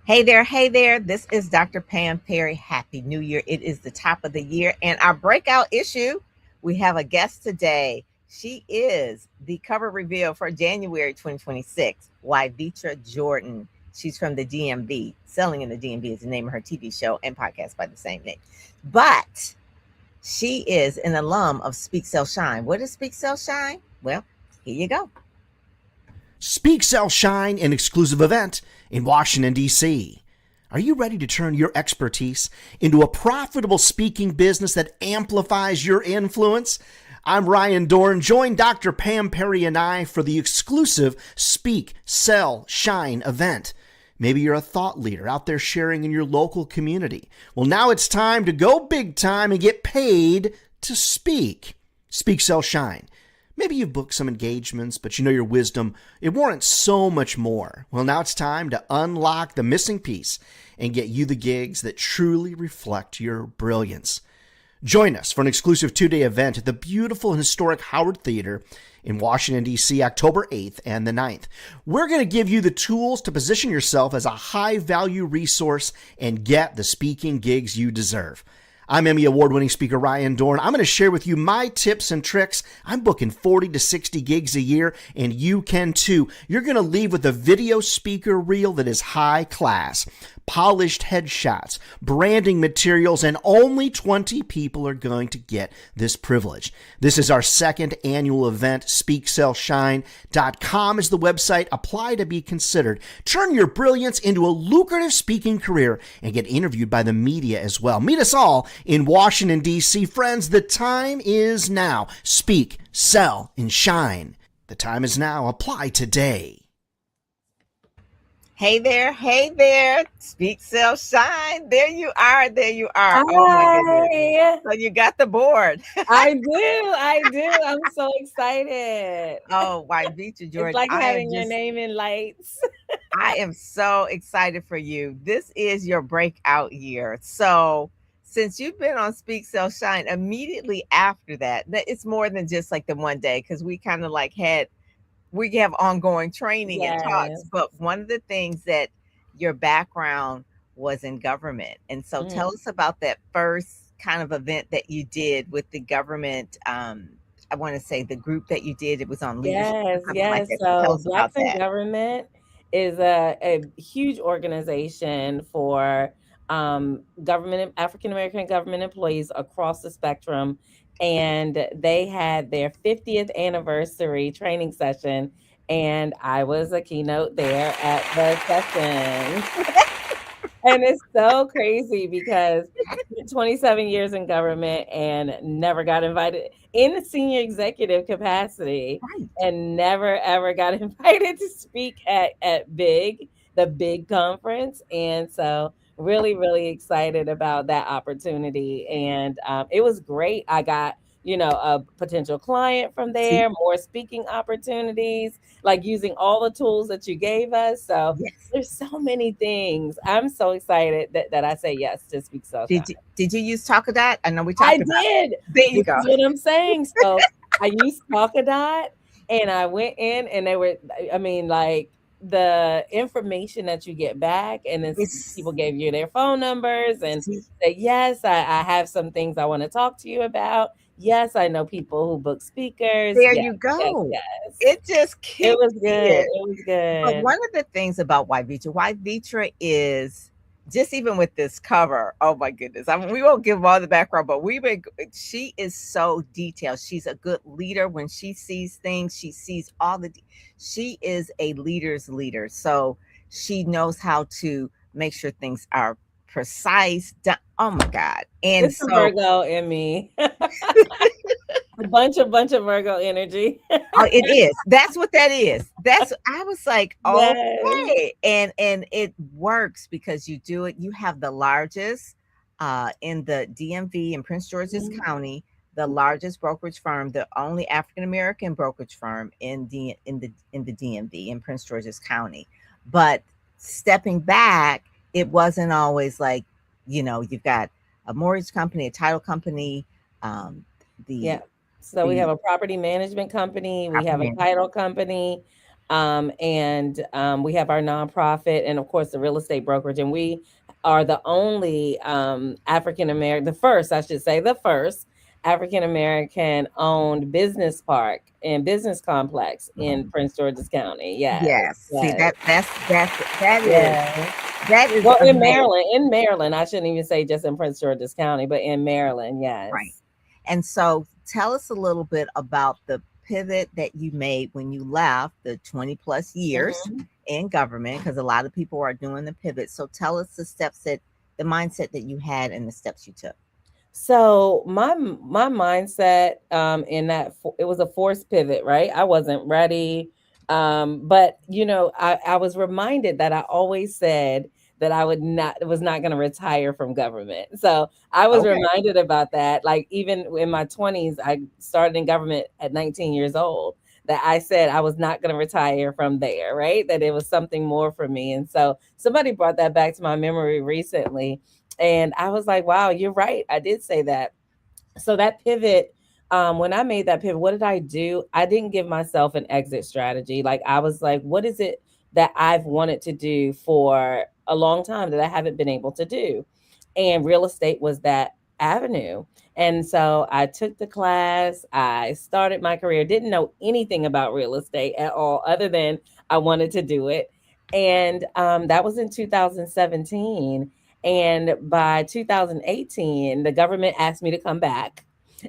Hey there, hey there. This is Dr. Pam Perry. Happy New Year. It is the top of the year, and our breakout issue, we have a guest today. She is the cover reveal for January 2026, Wyevetra Jordan. She's from the DMV. Selling in the DMV is the name of her TV show and podcast by the same name. But she is an alum of Speak Sell Shine. What is Speak Sell Shine? Well, here you go. Speak, Sell, Shine, an exclusive event in Washington, D.C. Are you ready to turn your expertise into a profitable speaking business that amplifies your influence? I'm Ryan Dorn. Join Dr. Pam Perry and I for the exclusive Speak, Sell, Shine event. Maybe you're a thought leader out there sharing in your local community. Well, now it's time to go big time and get paid to speak. Speak, Sell, Shine. Maybe you've booked some engagements, but you know your wisdom, it warrants so much more. Well, now it's time to unlock the missing piece and get you the gigs that truly reflect your brilliance. Join us for an exclusive 2-day event at the beautiful and historic Howard Theater in Washington, D.C., October 8th and the 9th. We're going to give you the tools to position yourself as a high-value resource and get the speaking gigs you deserve. I'm Emmy Award-winning speaker Ryan Dorn. I'm going to share with you my tips and tricks. I'm booking 40 to 60 gigs a year, and you can too. You're going to leave with a video speaker reel that is high class, polished headshots, branding materials, and only 20 people are going to get this privilege. This is our second annual event. SpeakSellShine.com is the website. Apply to be considered. Turn your brilliance into a lucrative speaking career and get interviewed by the media as well. Meet us all in Washington, D.C. Friends, the time is now. Speak, sell, and shine. The time is now. Apply today. Hey there, hey there. Speak, sell, shine. There you are, there you are. Oh my goodness. Hi. So you got the board. I do. I'm so excited. Oh, Wyevetra It's Jordan. like having your name in lights. I am so excited for you. This is your breakout year. So since you've been on Speak, Sell, Shine, immediately after that it's more than just like the one day because we have ongoing training and talks, Yes. but one of the things that your background was in government. And so tell us about that first kind of event that you did with the government. I want to say the group that you did, it was on leadership or Yes, something like yes. that. So tell So us about Blacks in that. Government is a huge organization for African American government employees across the spectrum. And they had their 50th anniversary training session, and I was a keynote there at the session. And it's so crazy because I spent 27 years in government and never got invited in a senior executive capacity, Right. and never ever got invited to speak at the big conference. And so really, really excited about that opportunity. And it was great. I got, a potential client from See? there, more speaking opportunities, like using all the tools that you gave us. So Yes. there's so many things. I'm so excited that I say yes to Speak Sunshine. Did you use Talkadot? I know we I talked about it. did. There you This go. is what I'm saying. So I used Talkadot, and I went in, and they were, I mean, like, the information that you get back, and then It's people gave you their phone numbers and see, say, yes, I have some things I want to talk to you about. Yes, I know people who book speakers. there Yes, you yes, go. yes. It just It kicked was good. in. It was But good. one of the things about Wyevetra is just even with this cover. Oh my goodness! I mean, we won't give all the background, but she is so detailed. She's a good leader. When she sees things, she sees all she is a leader's leader. So she knows how to make sure things are precise. Oh my God! And It's the so Virgo in me. A bunch of Virgo energy. oh, it is. That's what that is. I was like, Yes. okay. And it works because you do it. You have the largest in the DMV in Prince George's Mhm. County, the largest brokerage firm, the only African American brokerage firm in the DMV in Prince George's County. But stepping back, it wasn't always like, you've got a mortgage company, a title company, Yeah. the So we have the a property management company, we property have a management. title company, We have our nonprofit, and of course the real estate brokerage, and we are the only African American, the first, I should say, the first African American owned business park and business complex in Prince George's County. Yes, Yes. See yes, that yes. is Well, amazing. In Maryland, I shouldn't even say just in Prince George's County, but in Maryland, Right. yes. And so tell us a little bit about the pivot that you made when you left the 20 plus years Mhm. in government, because a lot of people are doing the pivot. So tell us the mindset that you had and the steps you took. So my mindset in it was a forced pivot, right? I wasn't ready. But I was reminded that I always said that I would not was not going to retire from government. So I was Okay. reminded about that. Like even in my 20s, I started in government at 19 years old. That I said I was not going to retire from there, right? That it was something more for me. And so somebody brought that back to my memory recently, and I was like, wow, you're right. I did say that. So that pivot, when I made that pivot, what did I do? I didn't give myself an exit strategy. Like I was like, what is it that I've wanted to do for a long time that I haven't been able to do? And real estate was that avenue. And so I took the class, I started my career, didn't know anything about real estate at all, other than I wanted to do it. And that was in 2017. And by 2018, the government asked me to come back.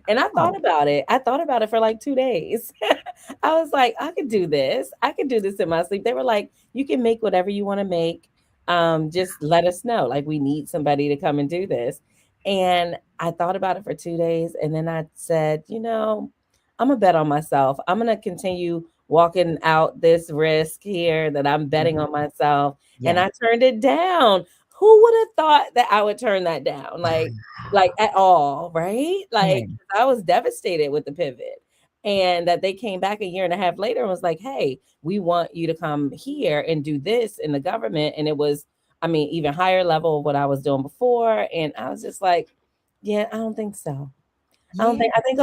And I thought Oh, about it. I thought about it for like 2 days. I was like, I could do this. I could do this in my sleep. They were like, you can make whatever you want to make. Just let us know. Like, we need somebody to come and do this. And I thought about it for 2 days. And then I said, I'm going to bet on myself. I'm going to continue walking out this risk here that I'm betting mhm. on myself. And Yeah. I turned it down. Who would have thought that I would turn that down? Like at all, right? Like Yeah. I was devastated with the pivot. And that they came back a year and a half later and was like, hey, we want you to come here and do this in the government. And it was, I mean, even higher level of what I was doing before. And I was just like, yeah, I don't think so. Yeah. I think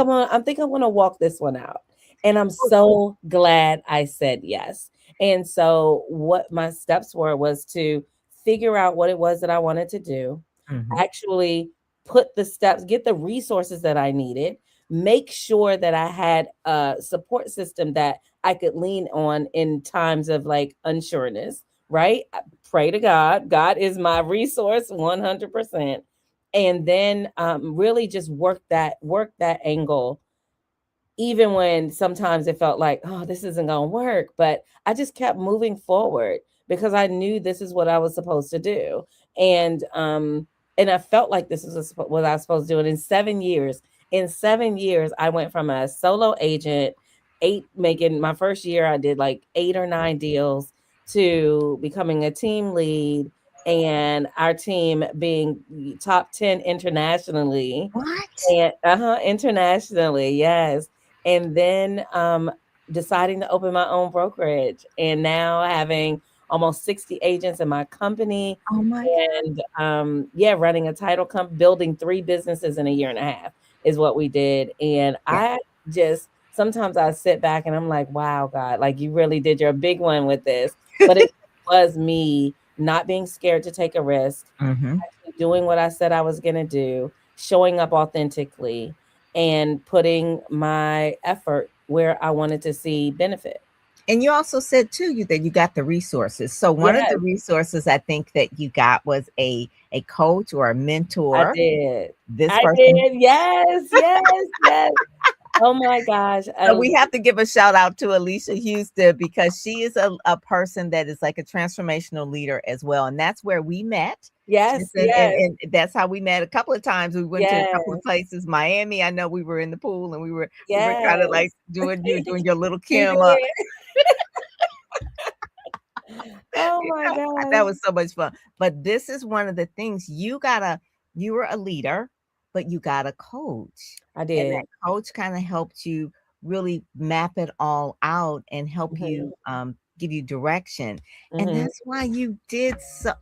I'm gonna walk this one out. And I'm so glad I said yes. And so what my steps were was to figure out what it was that I wanted to do, Mhm. actually put the steps, get the resources that I needed, make sure that I had a support system that I could lean on in times of like unsureness, right? I pray to God. God is my resource 100%. And then really just work that angle, even when sometimes it felt like, oh, this isn't going to work. But I just kept moving forward because I knew this is what I was supposed to do. And I felt like this was what I was supposed to do. And in 7 years, I went from a solo agent, making my first year, I did like 8 or 9 deals, to becoming a team lead, and our team being top 10 internationally. What? And internationally, yes. And then deciding to open my own brokerage, and now having almost 60 agents in my company, Oh my God. and yeah, running a title company, building 3 businesses in a year and a half is what we did. And Yeah. I just sometimes I sit back and I'm like, wow, God, like you really did your big one with this. But it was me not being scared to take a risk, Mhm. doing what I said I was going to do, showing up authentically, and putting my effort where I wanted to see benefit. And you also said too you that you got the resources. So one of Yes, the resources I think that you got was a coach or a I mentor. did. This I person. did. Yes, yes, yes. Oh my gosh. So we have to give a shout out to Alicia Houston because she is a person that is like a transformational leader as well. And that's where we met. Yes, yes, And that's how we met a couple of times. We went to a couple yes, of places. Miami, I know we were in the pool and we were kind of like yes. doing you were doing your little You Kim did. Oh my that gosh. was so much fun. But this is one of the things you were a leader, but you got a coach. I And that did. coach kind of helped you really map it all out and help Mhm, you give you direction. And mhm. that's why you did so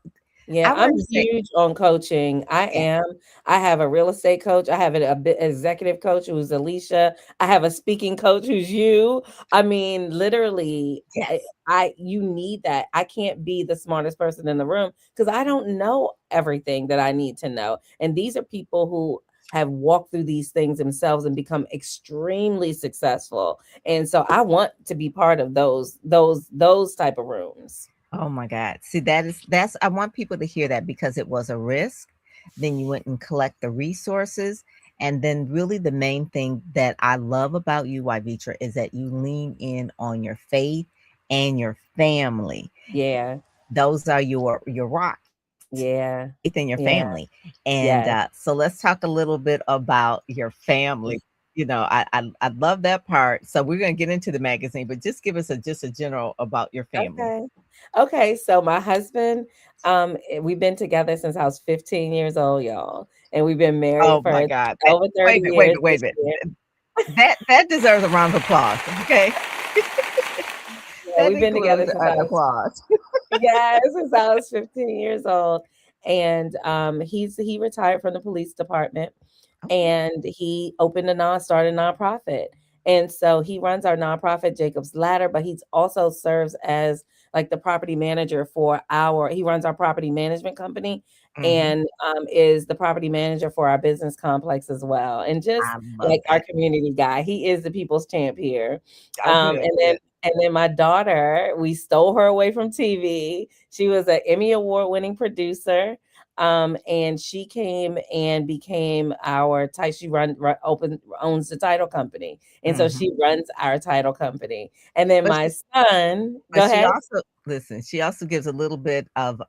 Yeah, I I'm wanted to say, huge on coaching. I yeah, am. I have a real estate coach. I have executive coach who's Alicia. I have a speaking coach who's you. I mean, literally, yes. you need that. I can't be the smartest person in the room because I don't know everything that I need to know. And these are people who have walked through these things themselves and become extremely successful. And so I want to be part of those type of rooms. Oh my God. See, that's I want people to hear that because it was a risk. Then you went and collect the resources. And then really the main thing that I love about you, Wyevetra, is that you lean in on your faith and your family. Yeah. Those are your rocks, your faith Yeah. and your Yeah. family. And Yes. so let's talk a little bit about your family. You know, I love that part. So we're gonna get into the magazine, but just give us just a general about your family. Okay. Okay, so my husband, we've been together since I was 15 years old, y'all, and we've been married Oh my for God. over 30 Wait a years minute, wait this a minute. year. That deserves a round of applause. Okay. Yeah, That we've been together includes since an I was applause. yes, since I was 15 years old. And he retired from the police department Okay. and he started a nonprofit. And so he runs our nonprofit, Jacob's Ladder, but he also serves as like the property manager he runs our property management company Hmm. and is the property manager for our business complex as well. And just I love like our that. community guy, he is the people's champ here. Oh, good, good. And then my daughter, we stole her away from TV. She was an Emmy Award winning producer. And she came and became our she owns the title company. And so Hmm. she runs our title company. And then But my she, son, but go she ahead. also listen. She also gives a little bit of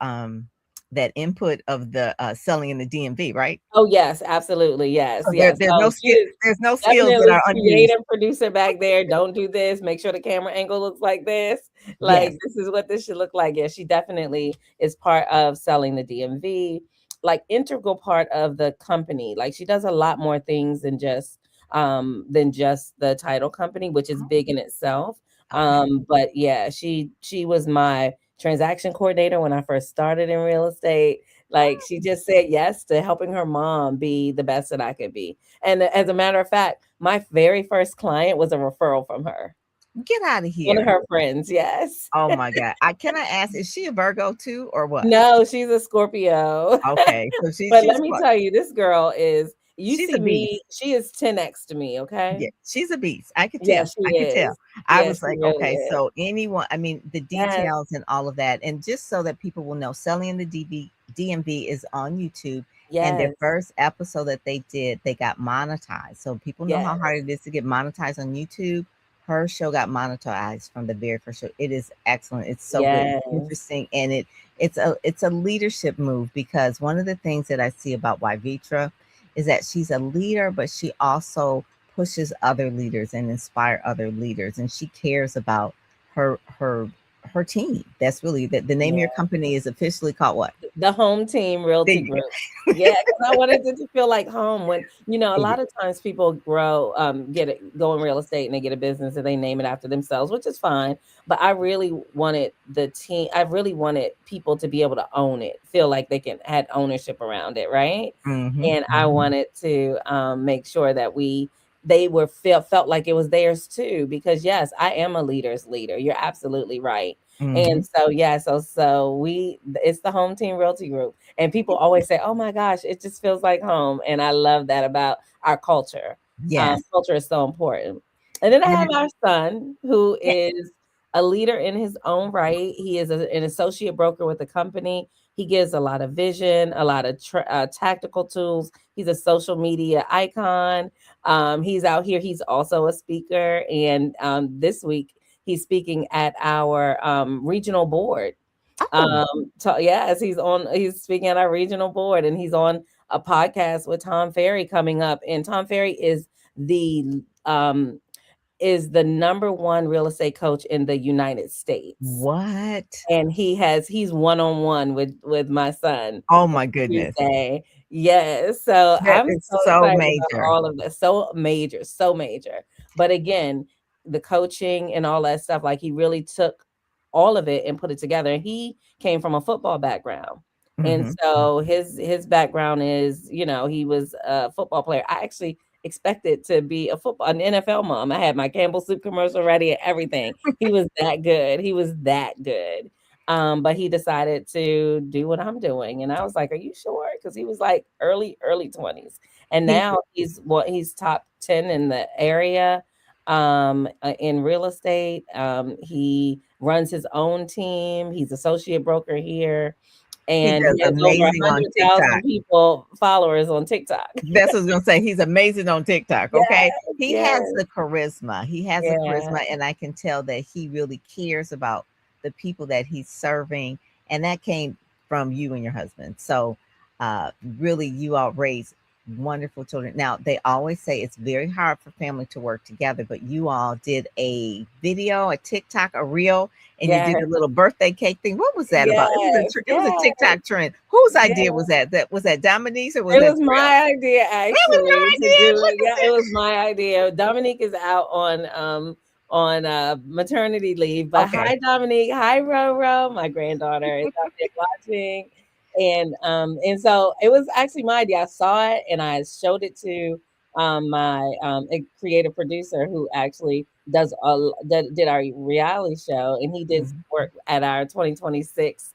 that input of the selling in the DMV, right? Oh, yes, absolutely. Yes, So yes. there's So no she skill. is There's no skills that definitely are unused. creative producer back there. Don't do this. Make sure the camera angle looks like this. Like Yes. this is what this should look like. Yeah, she definitely is part of selling the DMV, like integral part of the company. Like she does a lot more things than just the title company, which is Oh, big in itself. okay. But yeah, she was my transaction coordinator when I first started in real estate. Like she just said yes to helping her mom be the best that I could be. And as a matter of fact, my very first client was a referral from her. Get out of One of here. her friends, yes. Oh my God. Can I ask, is she a Virgo too or what? No, she's a Scorpio. Okay. So But let she's me what? tell you, this girl is you She's see a beast. me, she is 10x to me, okay? Yeah, she's a beast. I could Yeah, tell. she I could tell. is. I Yeah, was she like, really okay, is. so anyone, I mean, the Yes, details and all of that, and just so that people will know, Selling in the DMV is on YouTube, and their yes, first episode that they did, they got monetized. So people know how hard yes, it is to get monetized on YouTube. Her show got monetized from the very first show. It is excellent. It's so good. It's yes, interesting, and it's a leadership move because one of the things that I see about Wyevetra is that she's a leader, but she also pushes other leaders and inspire other leaders, and she cares about her her her team. That's really the name of your yeah. company is officially called what? The Home Team There Realty you Group. go. Yeah, because I wanted it to feel like home when, a Yeah. lot of times people go in real estate and they get a business and they name it after themselves, which is fine. But I really wanted people to be able to own it, feel like they had ownership around it, right? Hmm. And I Hmm. wanted to make sure that they were felt like it was theirs too, because yes, I am a leader's leader. You're absolutely right. Hmm. And so, yeah, it's the Home Team Realty Group. And people always say, oh my gosh, it just feels like home. And I love that about our culture. Yes. Culture is so important. And then I And have our son, who yeah. is a leader in his own right. He is an associate broker with the company. He gives a lot of vision, a lot of tactical tools. He's a social media icon. He's out here. He's also a speaker. And this week, he's speaking at our regional board. Oh, Yes, he's speaking at our regional board and he's on a podcast with Tom Ferry coming up. And Tom Ferry is the number one real estate coach in the United States. what? And he's one-on-one with my son Oh on my goodness. Tuesday. Yes. So That I'm is so so excited about major. all of this. So major, so major. But again, the coaching and all that stuff, like he really took all of it and put it together. He came from a football background. And Mm-hmm. so his background is, he was a football player. I actually expected to be an NFL mom. I had my Campbell soup commercial ready and everything. He was that good. He was that good. But he decided to do what I'm doing. And I was like, are you sure? Because he was like early 20s. And He now he's top 10 in the area in real estate. He runs his own team. He's associate broker here, he and does he has over amazing on TikTok. 100,000 people followers on TikTok. That's what I was gonna say. He's amazing on TikTok. Okay, Yes, he has yes, the charisma. He has the yeah, charisma, and I can tell that he really cares about the people that he's serving, and that came from you and your husband. So, really, you all raised wonderful children. Now, they always say it's very hard for family to work together, but you all did a video, a TikTok, a reel, and you did yes, a little birthday cake thing. What was that about? yes, It was a yes, TikTok trend. Whose idea yes. was that? That was that Dominique's or was It that was Trill? my idea It was actually your to idea. do Look it. at Yeah, it this. was my idea. Dominique is out on maternity leave. But Okay. hi Dominique, hi Roro, my granddaughter is out there watching. And so it was actually my idea. I saw it and I showed it to my a creative producer who actually did our reality show, and he did Mhm. work at our 2026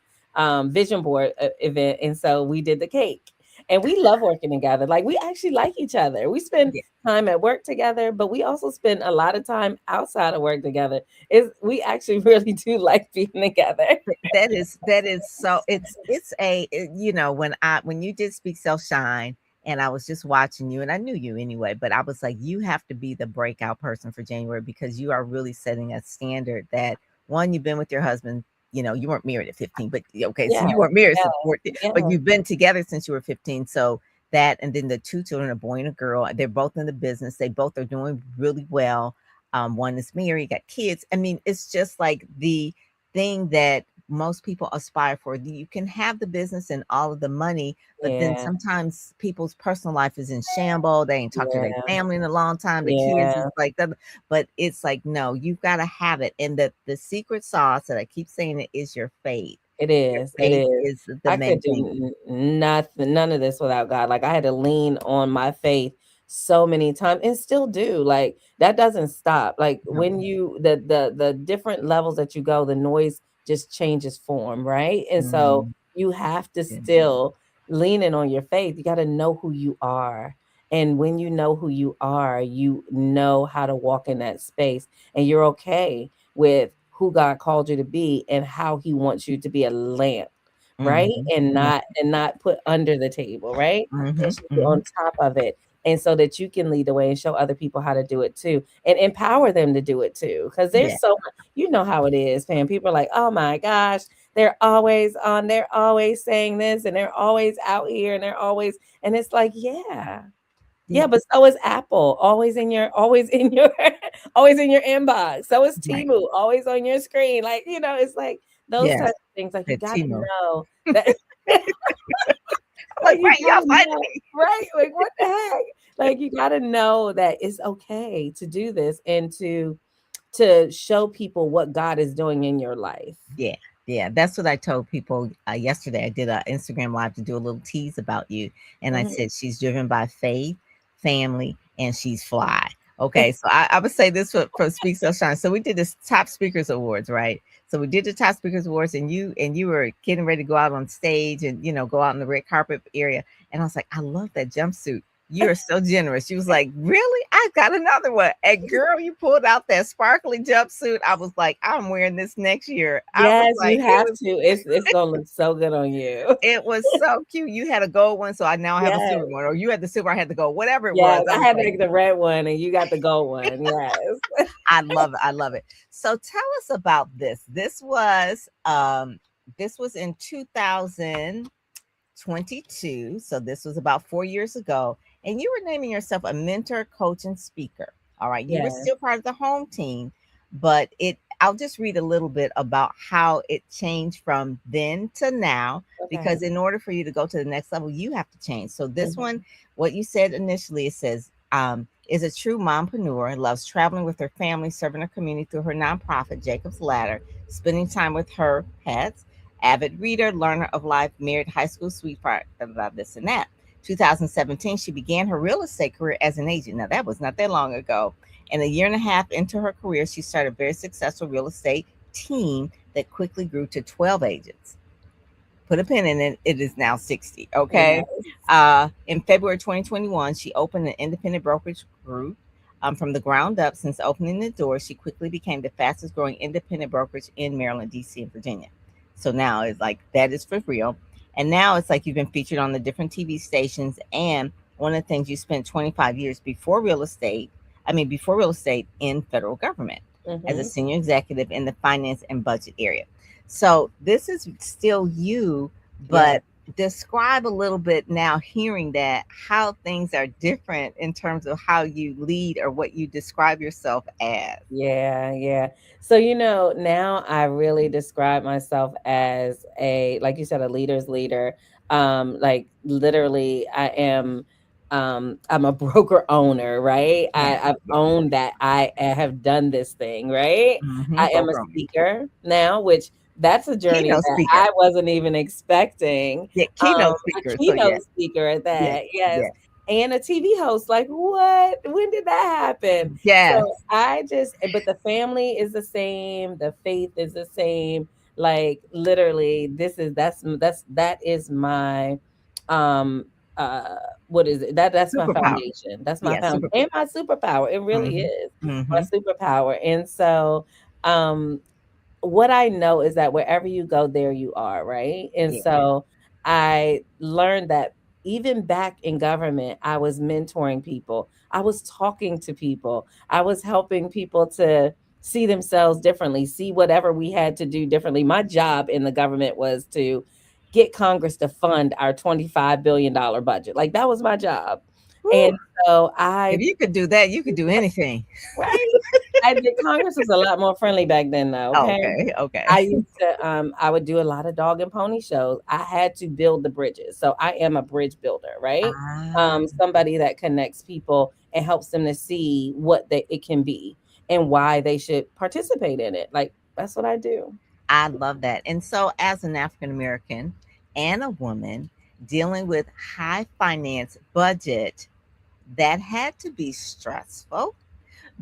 vision board event. And so we did the cake, and we love working together. Like, we actually like each other. We spend Yeah. time at work together, but we also spend a lot of time outside of work together. We actually really do like being together. That is so it's you know, when you did Speak Self Shine, and I was just watching you, and I knew you anyway, but I was like, you have to be the breakout person for January, because you are really setting a standard that, one, you've been with your husband, you know, you weren't married at 15, but okay, so Yeah, you weren't married yeah, since 14, but yeah, you've been together since you were 15. So that, and then the two children, a boy and a girl, they're both in the business. They both are doing really well. One is married, got kids. I mean, it's just like the thing that most people aspire for. You can have the business and all of the money, but then yeah, sometimes people's personal life is in shambles. They ain't talked to their yeah, family in a long time. The kids is yeah. like that. But it's like, no, you've got to have it. And the secret sauce that I keep saying, it is your faith. It Your is, it faith is. is the I main could thing. do nothing, none of this without God. Like, I had to lean on my faith so many times, and still do. Like, that doesn't stop. Like, No. when you the different levels that you go, the noise just changes form, right? And so Mhm. you have to Yeah. still lean in on your faith. You got to know who you are. And when you know who you are, you know how to walk in that space, and you're okay with who God called you to be and how he wants you to be a lamp, right? Mhm. And Mhm. not put under the table, right? It Mhm. should be Mhm. on top of it. And so that you can lead the way and show other people how to do it too, and empower them to do it too. Because Yeah. there's so much, you know how it is, fam. People are like, oh my gosh, they're always saying this, and they're always out here, and they're always, and it's like, yeah. Yeah, Yeah. but so is Apple, always in your always in your inbox. So is Right. Temu, always on your screen. Like, it's like those Yes. types of things. Like, you That gotta Timo. know that I'm like, like, you right, y'all gotta fighting know, me. right? Like, what the heck? Like, you gotta know that it's okay to do this, and to show people what God is doing in your life. Yeah, yeah, that's what I told people yesterday. I did an Instagram live to do a little tease about you, and I Mhm. said she's driven by faith, family, and she's fly. Okay, so I would say this for Speak So Shine. So we did this Top Speakers Awards, right? So we did the Top Speakers Awards, and you were getting ready to go out on stage and go out in the red carpet area, and I was like, I love that jumpsuit. You are so generous. She was like, really? I got another one. And girl, you pulled out that sparkly jumpsuit. I was like, I'm wearing this next year. I was Yes, you like, have to. It's gonna look so good on you. it was so cute. You had a gold one, so I now have a Yes. silver one, or you had the silver, I had the gold, whatever it was. Yes, I I was had like, like the red one and you got the gold one. Yes. I love it. I love it. So tell us about this. This was in 2022. So this was about 4 years ago. And you were naming yourself a mentor, coach, and speaker. All right. You were Yes. still part of the home team, but I'll just read a little bit about how it changed from then to now, Okay. because in order for you to go to the next level, you have to change. So this Mhm. one, what you said initially, it says, is a true mompreneur, loves traveling with her family, serving her community through her nonprofit, Jacob's Ladder, spending time with her pets, Avid reader, learner of life, married high school sweetheart, blah, blah, blah, this and that. 2017, she began her real estate career as an agent. Now, that was not that long ago. And a year and a half into her career, she started a very successful real estate team that quickly grew to 12 agents. Put a pin in it. It is now 60. Okay. Nice. In February 2021, she opened an independent brokerage group. From the ground up, since opening the door, she quickly became the fastest growing independent brokerage in Maryland, DC, and Virginia. So now it's like that is for real. And now it's like you've been featured on the different TV stations. And one of the things, you spent 25 years before real estate in federal government as a Mm-hmm. senior executive in the finance and budget area. So this is still you, Yeah. but describe a little bit now, hearing that, how things are different in terms of how you lead or what you describe yourself as. Yeah, yeah. So, now I really describe myself as like you said, a leader's leader. Like literally I'm a broker owner, right? Yes, I've yes. owned that. I have done this thing, right? I am a Program. speaker now, which that's a journey Keynote that speaker. I wasn't even expecting. Yeah, keynote A speaker. So yeah, keynote speaker at yes, that, yes. yes, And a TV host. Like, what? When did that happen? yes. So but the family is the same, the faith is the same. Like literally, that is my, um, uh, what is it? That's my Superpower. foundation. That's my Yeah, found superpower. and my superpower. It really Mm-hmm. is my Mm-hmm. superpower. And so, um, what I know is that wherever you go, there you are, right? And Yeah. so I learned that even back in government, I was mentoring people. I was talking to people. I was helping people to see themselves differently, see whatever we had to do differently. My job in the government was to get Congress to fund our $25 billion budget. Like that was my job. Whew. And so If you could do that, you could do anything. right? Congress was a lot more friendly back then though, okay? Okay. Okay. I used to I would do a lot of dog and pony shows. I had to build the bridges. So I am a bridge builder, right? Ah, Somebody that connects people and helps them to see it can be and why they should participate in it. Like that's what I do. I love that. And so, as an African American and a woman dealing with high finance budget, that had to be stressful,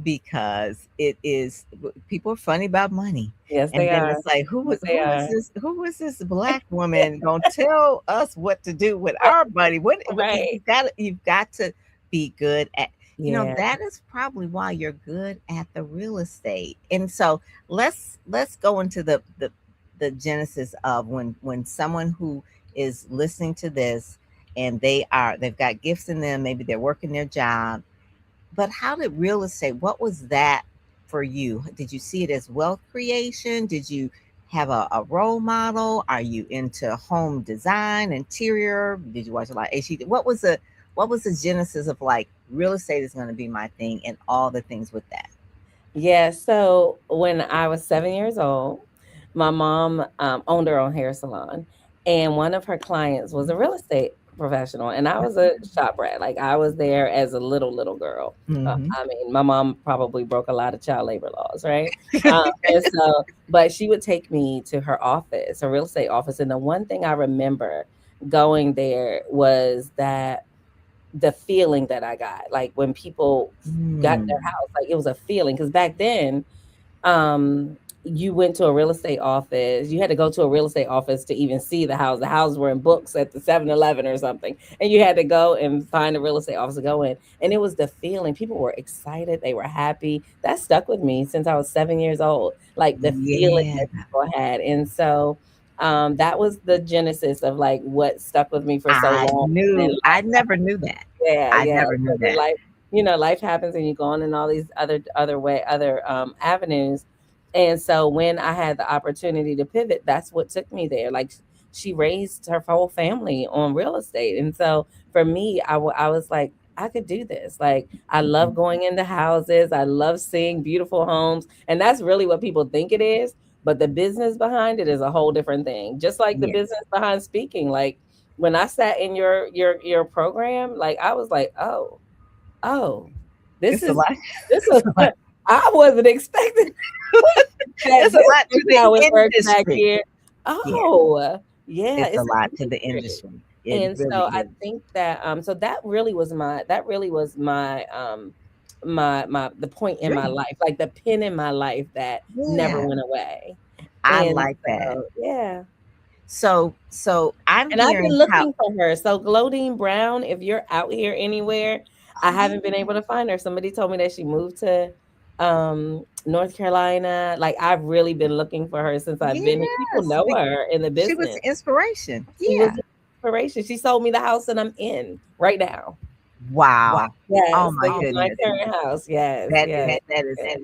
because it is, people are funny about money. Yes, And they then are. it's like, Yes, they are. who is this black woman gonna tell us what to do with our money? What Right. you've got to be good at, Yeah. that is probably why you're good at the real estate. And so let's go into the genesis of when someone who is listening to this, and they've got gifts in them, maybe they're working their job, but how did real estate, what was that for you? Did you see it as wealth creation? Did you have a role model? Are you into home design, interior? Did you watch a lot of HG? What was the genesis of, like, real estate is going to be my thing, and all the things with that? Yeah, so when I was 7 years old, my mom owned her own hair salon, and one of her clients was a real estate professional, and I was a shop rat. Like I was there as a little girl. Mm-hmm. I mean, my mom probably broke a lot of child labor laws, right? And so, but she would take me to her office, her real estate office, and the one thing I remember going there was that the feeling that I got, like when people got their Mm. house, like it was a feeling. Because back then, you went to a real estate office. You had to go to a real estate office to even see the house. The houses were in books at the 7-Eleven or something. And you had to go and find a real estate office to go in. And it was the feeling. People were excited. They were happy. That stuck with me since I was 7 years old. Like the feeling Yeah, that people had. And so that was the genesis of like what stuck with me for so long. And then I never knew that. yeah, I yeah. never So knew then that. life happens and you go on in all these other avenues. And so when I had the opportunity to pivot, that's what took me there. Like she raised her whole family on real estate. And so for me, I was like, I could do this. Like I love going into houses. I love seeing beautiful homes. And that's really what people think it is. But the business behind it is a whole different thing. Just like the Yes. business behind speaking. Like when I sat in your program, like I was like, oh, this It's a is lot. this It's is a lot. I wasn't expecting that It's a lot this to is how it the works back industry. here. Yeah, Oh, yeah, it's a it's a lot to the secret. industry. It And really so I is. think that so that really was my the point in my Dream. life, like the pin in my life that never Yeah, went away. I And like that. so yeah. So I'm And I've been hearing how. looking for her. So Glodine Brown, if you're out here anywhere, I Oh haven't been able to find her. Somebody told me that she moved to North Carolina. Like I've really been looking for her since I've been here. People yes, know her in the she was business. inspiration. She was Yeah. an inspiration. She sold me the house that I'm in right now. Wow. Oh Yes, my like my goodness. current house. Yes, That yes, is, yes.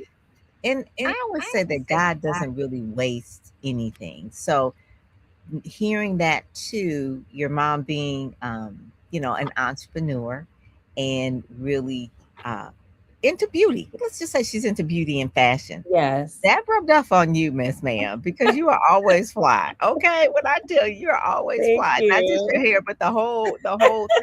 and I always say that God doesn't really waste anything. So hearing that too, your mom being, an entrepreneur and really uh, into beauty. Let's just say she's into beauty and fashion. Yes. That rubbed off on you, Miss Ma'am, because you are always fly. Okay, when I tell you, you're always Thank fly, not just your you. hair, but the whole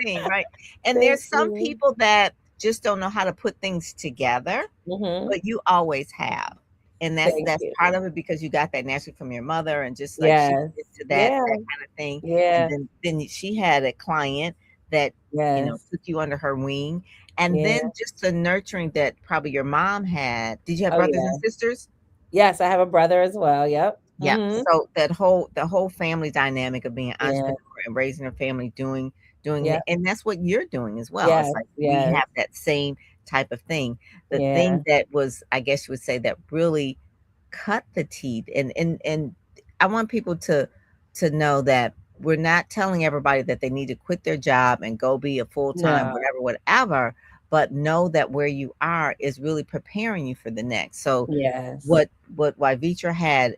thing, right? And Thank there's some you. people that just don't know how to put things together, Hmm. but you always have. And that's Thank that's part you. of it because you got that naturally from your mother, and just like she Yes. was into Yeah. that kind of thing. And Yeah. then she had a client that Yes. took you under her wing, and Yeah. then just the nurturing that probably your mom had. Did you have Oh brothers and yeah. sisters? Yes, I have a brother as well. Yep. Yeah. Hmm. So the whole family dynamic of being an Yeah. entrepreneur and raising a family, doing Yep. it, and that's what you're doing as well. It's Yes. like we Yes. have that same type of thing. The Yeah. thing that was, I guess you would say, that really cut the teeth, and I want people to know that we're not telling everybody that they need to quit their job and go be a full-time No. whatever, but know that where you are is really preparing you for the next. So Yes. what Wyevetra had,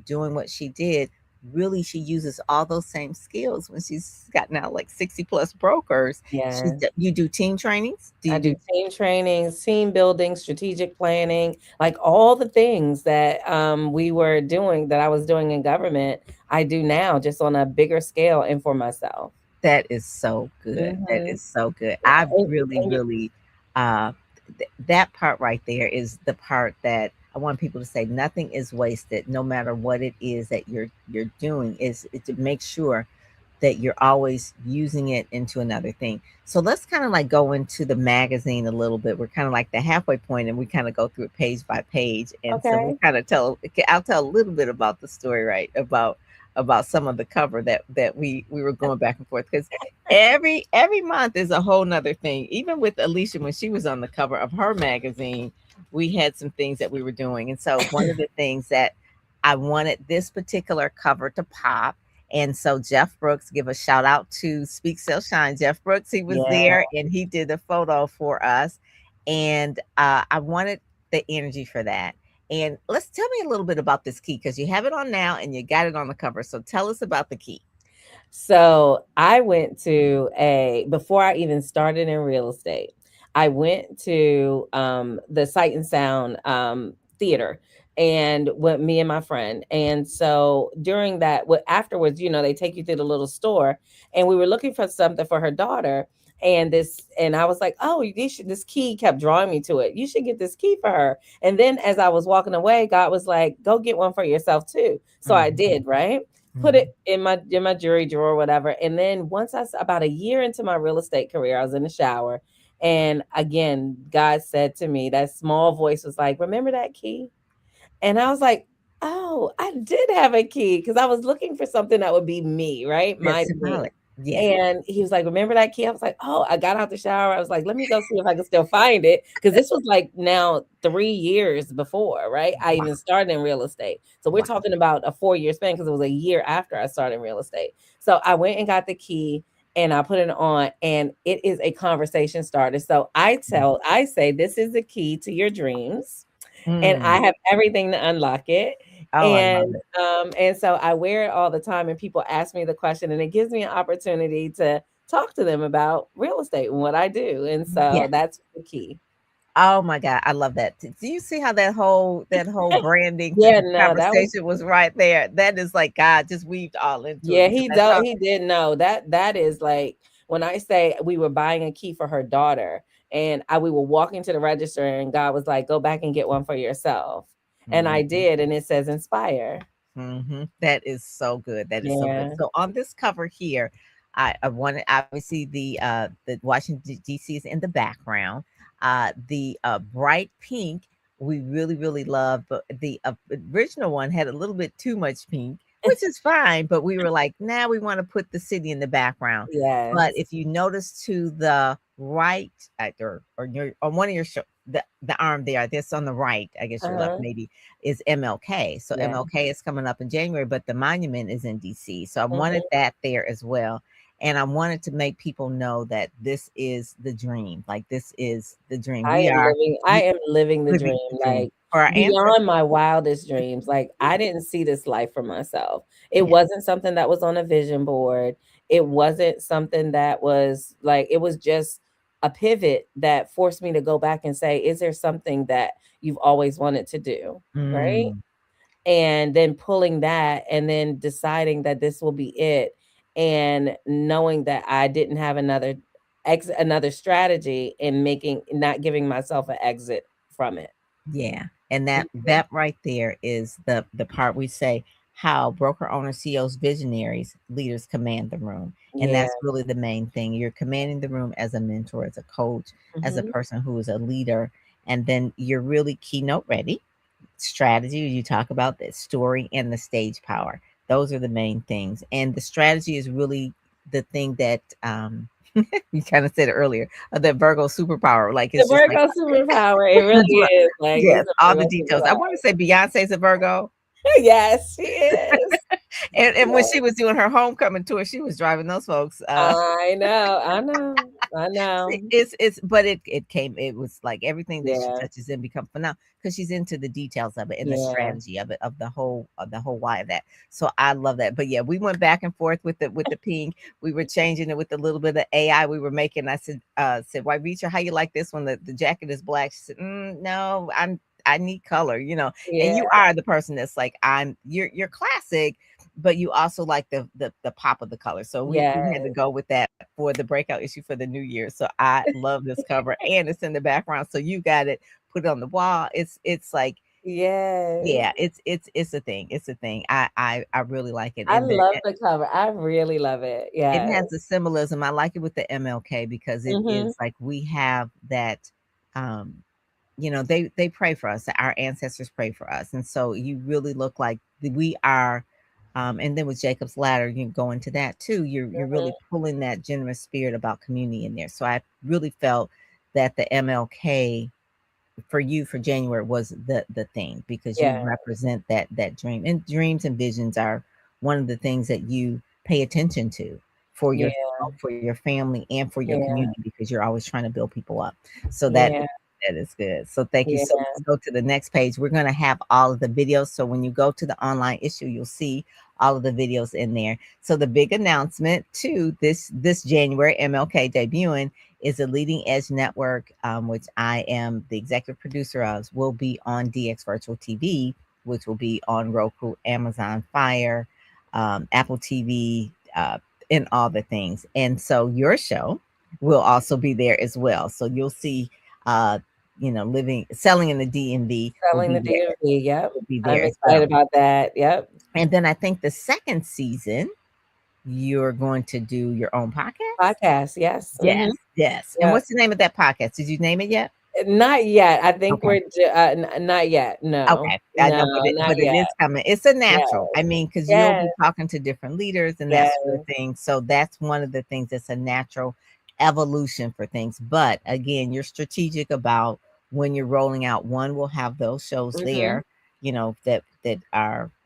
doing what she did, really she uses all those same skills when she's got now like 60 plus brokers. Yes. You do team trainings? Do I you do do team training, team building, strategic planning, like all the things that we were doing that I was doing in government, I do now just on a bigger scale and for myself. that is so good. That Hmm. is so good. Yeah. I really, really, uh, that part right there is the part that I want people to say nothing is wasted, no matter what it is that you're doing. Is to make sure that you're always using it into another thing. So let's kind of like go into the magazine a little bit. We're kind of like the halfway point, and we kind of go through it page by page. And so we'll Okay. kind of I'll tell a little bit about the story, right? About some of the cover that we were going back and forth, because every month is a whole nother thing. Even with Alicia, when she was on the cover of her magazine, we had some things that we were doing. And so one of the things that I wanted this particular cover to pop, and so Jeff Brooks, give a shout out to Speak Sell Shine. Jeff Brooks, he was Yeah. there and he did the photo for us. And I wanted the energy for that. And let's tell me a little bit about this key, because you have it on now and you got it on the cover. So tell us about the key. So I went to before I even started in real estate, I went to the Sight and Sound theater and with me and my friend. And so during that, afterwards, they take you through the little store and we were looking for something for her daughter. And I was like, oh, this key kept drawing me to it. You should get this key for her. And then as I was walking away, God was like, go get one for yourself too. So I Mhm, did, right? Put mhm. it in my jewelry drawer or whatever. And then about a year into my real estate career, I was in the shower. And again, God said to me, that small voice was like, remember that key? And I was like, oh, I did have a key because I was looking for something that would be me, right? That's My thing. symbolic. Yeah. And he was like, remember that key? I was like, oh, I got out the shower. I was like, let me go see if I can still find it. Because this was like now 3 years before, right? I Wow. even started in real estate. So we're Wow. talking about a 4 year span because it was a year after I started in real estate. So I went and got the key and I put it on, and it is a conversation starter. So I say, this is the key to your dreams and I Mm. have everything to unlock it. Oh, I love it. And so I wear it all the time and people ask me the question and it gives me an opportunity to talk to them about real estate and what I do. And Yeah. so that's the key. Oh my God, I love that. Do you see how that whole branding Yeah, no, that was conversation was right there? That is like God just weaved all into it, yeah, because that's how. he did know that is like when I say we were buying a key for her daughter and we were walking to the register and God was like, go back and get one for yourself. And I Mhm, did, and it says inspire. That is so good. That is so good. Yeah. So on this cover here, I wanted obviously the Washington D.C. is in the background. The bright pink we really love, but the original one had a little bit too much pink, which is fine. But we were like, now we want to put the city in the background. But Yes. if you notice to the right, or your on one of your the arm there, this on the right, I guess your left Uh-huh. maybe is MLK. So Yeah. MLK is coming up in January, but the monument is in DC. So I wanted Mhm. that there as well. And I wanted to make people know that this is the dream. Like this is the dream. I We am living the living dream, the dream like, for our beyond ancestors. my wildest dreams. Like, I didn't see this life for myself. It Yeah. wasn't something that was on a vision board. It wasn't something that was like, it was just a pivot that forced me to go back and say, "Is there something that you've always wanted to do?" Right? Mm, And then pulling that and then deciding that this will be it, and knowing that I didn't have another strategy, and making not giving myself an exit from it. yeah. And that Mhm. that right there is the part we say how broker owners, CEOs, visionaries, leaders command the room. And Yeah. that's really the main thing. You're commanding the room as a mentor, as a coach, as a Mhm. person who is a leader. And then you're really keynote ready. Strategy, you talk about the story and the stage power. Those are the main things. And the strategy is really the thing that you kind of said earlier, the Virgo superpower. Like The it's just like Virgo superpower, it really that's what, is, like, yes, it's a all the Virgo details. I want superpower. to say Beyonce's a Virgo. Yes, she is. And when she Yeah. was doing her homecoming tour, she was driving those folks I know, I know, I see, know. it's but it came, it was like everything that she Yeah, touches in become phenomenal because she's into the details of it and the yeah. strategy of it, of the whole why of that. So I love that. But yeah, we went back and forth with the pink. We were changing it with a little bit of AI we were making. I said, Wyevetra, how you like this one? The jacket is black. She said, no, I need color, and Yeah, you are the person that's like, you're classic, but you also like the pop of the color. So we had to yes, go with that for the breakout issue for the new year. So I love this cover and it's in the background. So you got it, put it on the wall. It's like, yes. yeah, it's a thing. It's a thing. I really like it. I And then love the cover, I really love it, it yes. has the symbolism. I like it with the MLK because it Mhm. is like we have that um they pray for us, our ancestors pray for us, and so you really look like we are. And then with Jacob's ladder, you go into that too. You're really Mhm. pulling that generous spirit about community in there. So I really felt that the MLK for you for January was the thing because Yeah, you represent that dream, and dreams and visions are one of the things that you pay attention to for yeah, yourself, for your family, and for your yeah, community because you're always trying to build people up. So yeah, that is good. So thank you. So yeah. let's go to the next page. We're going to have all of the videos. So when you go to the online issue, you'll see all of the videos in there. So the big announcement too this January, MLK debuting, is a leading edge network, which I am the executive producer of, will be on DX Virtual TV, which will be on Roku, Amazon Fire, Apple TV, and all the things. And so your show will also be there as well. So you'll see, uh, selling in the DMV will Selling be the there. DMV, yep. Will be I'm there as excited well. about that, yep. And then I think the second season, you're going to do your own podcast. Podcast, yes, Yes, mhm, yes. And yep. what's the name of that podcast? Did you name it yet? Not yet, I think Okay. we're not yet, no. Okay. I No, know, but not it yet. is coming. It's a Yes, natural. I mean, because you'll yes, be talking to different leaders and that yes, sort of thing. So that's one of the things that's a natural evolution for things. But again, you're strategic about when you're rolling out. One will have those shows mhm, there,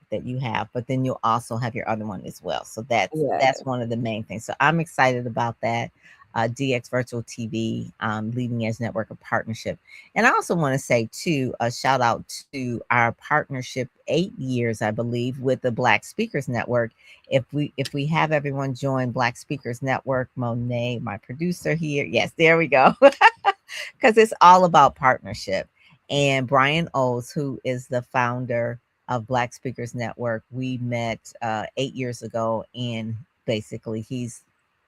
that you have, but then you'll also have your other one as well. So that's yes. one of the main things. So I'm excited about that. DX Virtual TV, Leading Edge Network of Partnership. And I also want to say too, a shout out to our partnership 8 years, I believe, with the Black Speakers Network. If we have everyone join Black Speakers Network, Monet, my producer here, yes, there we go, because it's all about partnership. And Brian Oles, who is the founder of Black Speakers Network, we met 8 years ago, and basically he's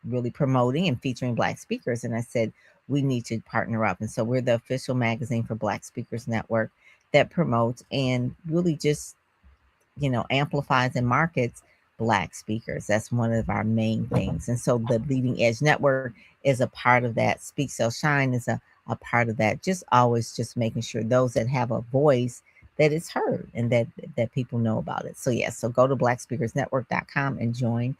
really promoting and featuring Black speakers. And I said, we need to partner up. And so we're the official magazine for Black Speakers Network that promotes and really just amplifies and markets Black speakers. That's one of our main things. And so the Leading Edge Network is a part of that. Speak Sell Shine is a part of that. Just always just making sure those that have a voice that it's heard and that people know about it. So yes, so go to blackspeakersnetwork.com and join.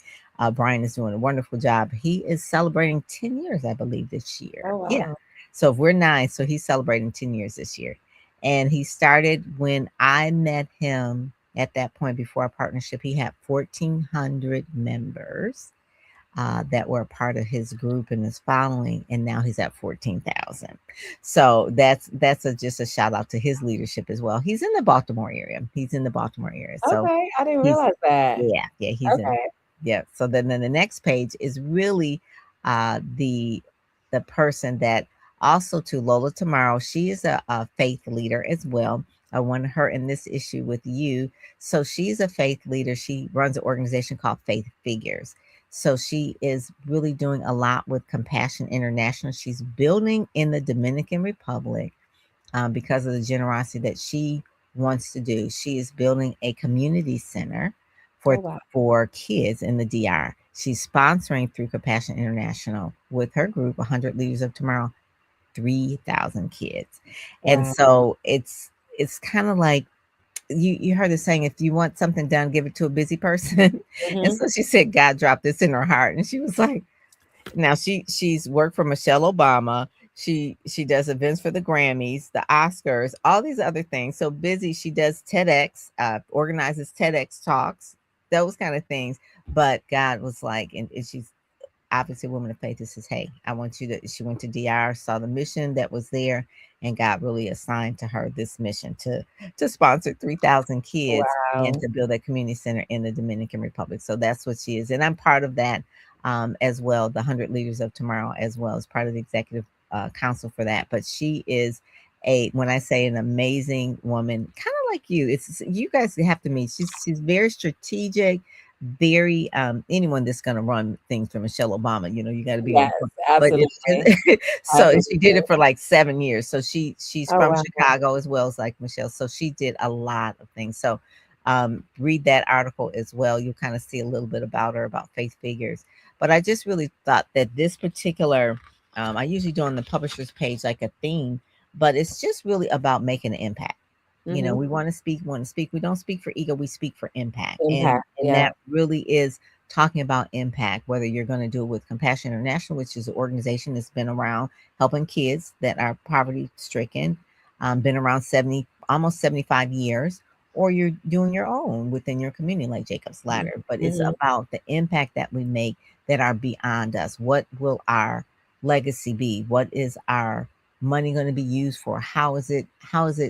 Brian is doing a wonderful job. He is celebrating 10 years, I believe, this year. Oh, Yeah. wow. So if we're 9, so he's celebrating 10 years this year. And he started when I met him at that point before our partnership. He had 1,400 members that were a part of his group and his following, and now he's at 14,000. So that's just a shout out to his leadership as well. He's in the Baltimore area. He's in the Baltimore area. So Okay, I didn't he's realize that. yeah, he's in. Okay. Yeah. So then the next page is really the person that also to Lola Tomorrow. She is a faith leader as well. I want her in this issue with you. So she's a faith leader. She runs an organization called Faith Figures. So she is really doing a lot with Compassion International. She's building in the Dominican Republic because of the generosity that she wants to do. She is building a community center Oh, for wow. for kids in the DR. She's sponsoring through Compassion International with her group, 100 Leaders of Tomorrow, 3,000 kids. And Wow. so it's kind of like you heard the saying, if you want something done, give it to a busy person. And Mhm. so she said God dropped this in her heart, and she was like, now she's worked for Michelle Obama. She does events for the Grammys, the Oscars, all these other things. So busy. She does TEDx, organizes TEDx talks, those kind of things. But God was like, and she's obviously a woman of faith that says, hey, I want you to, she went to DR, saw the mission that was there, and God really assigned to her this mission to sponsor 3,000 kids and Wow. to build a community center in the Dominican Republic. So that's what she is. And I'm part of that as well, the 100 Leaders of Tomorrow, as well as part of the executive council for that. But she is when I say an amazing woman, kind of like you, it's you guys have to meet. She's very strategic, very anyone that's going to run things for Michelle Obama, you got to be on Yes, point. But it's absolutely. just so and she did Absolutely. it for like 7 years. So she's Oh, from wow. Chicago as well as like Michelle. So she did a lot of things. So read that article as well. You'll kind of see a little bit about her, about faith figures. But I just really thought that this particular I usually do on the publisher's page like a theme, but it's just really about making an impact. Mhm. We want to speak. We don't speak for ego, we speak for impact. And Impact, and yeah. that really is talking about impact, whether you're going to do it with Compassion International, which is an organization that's been around helping kids that are poverty stricken, been around 70, almost 75 years, or you're doing your own within your community, like Jacob's Mhm. Ladder. But it's Mhm. about the impact that we make that are beyond us. What will our legacy be? What is our money going to be used for? How is it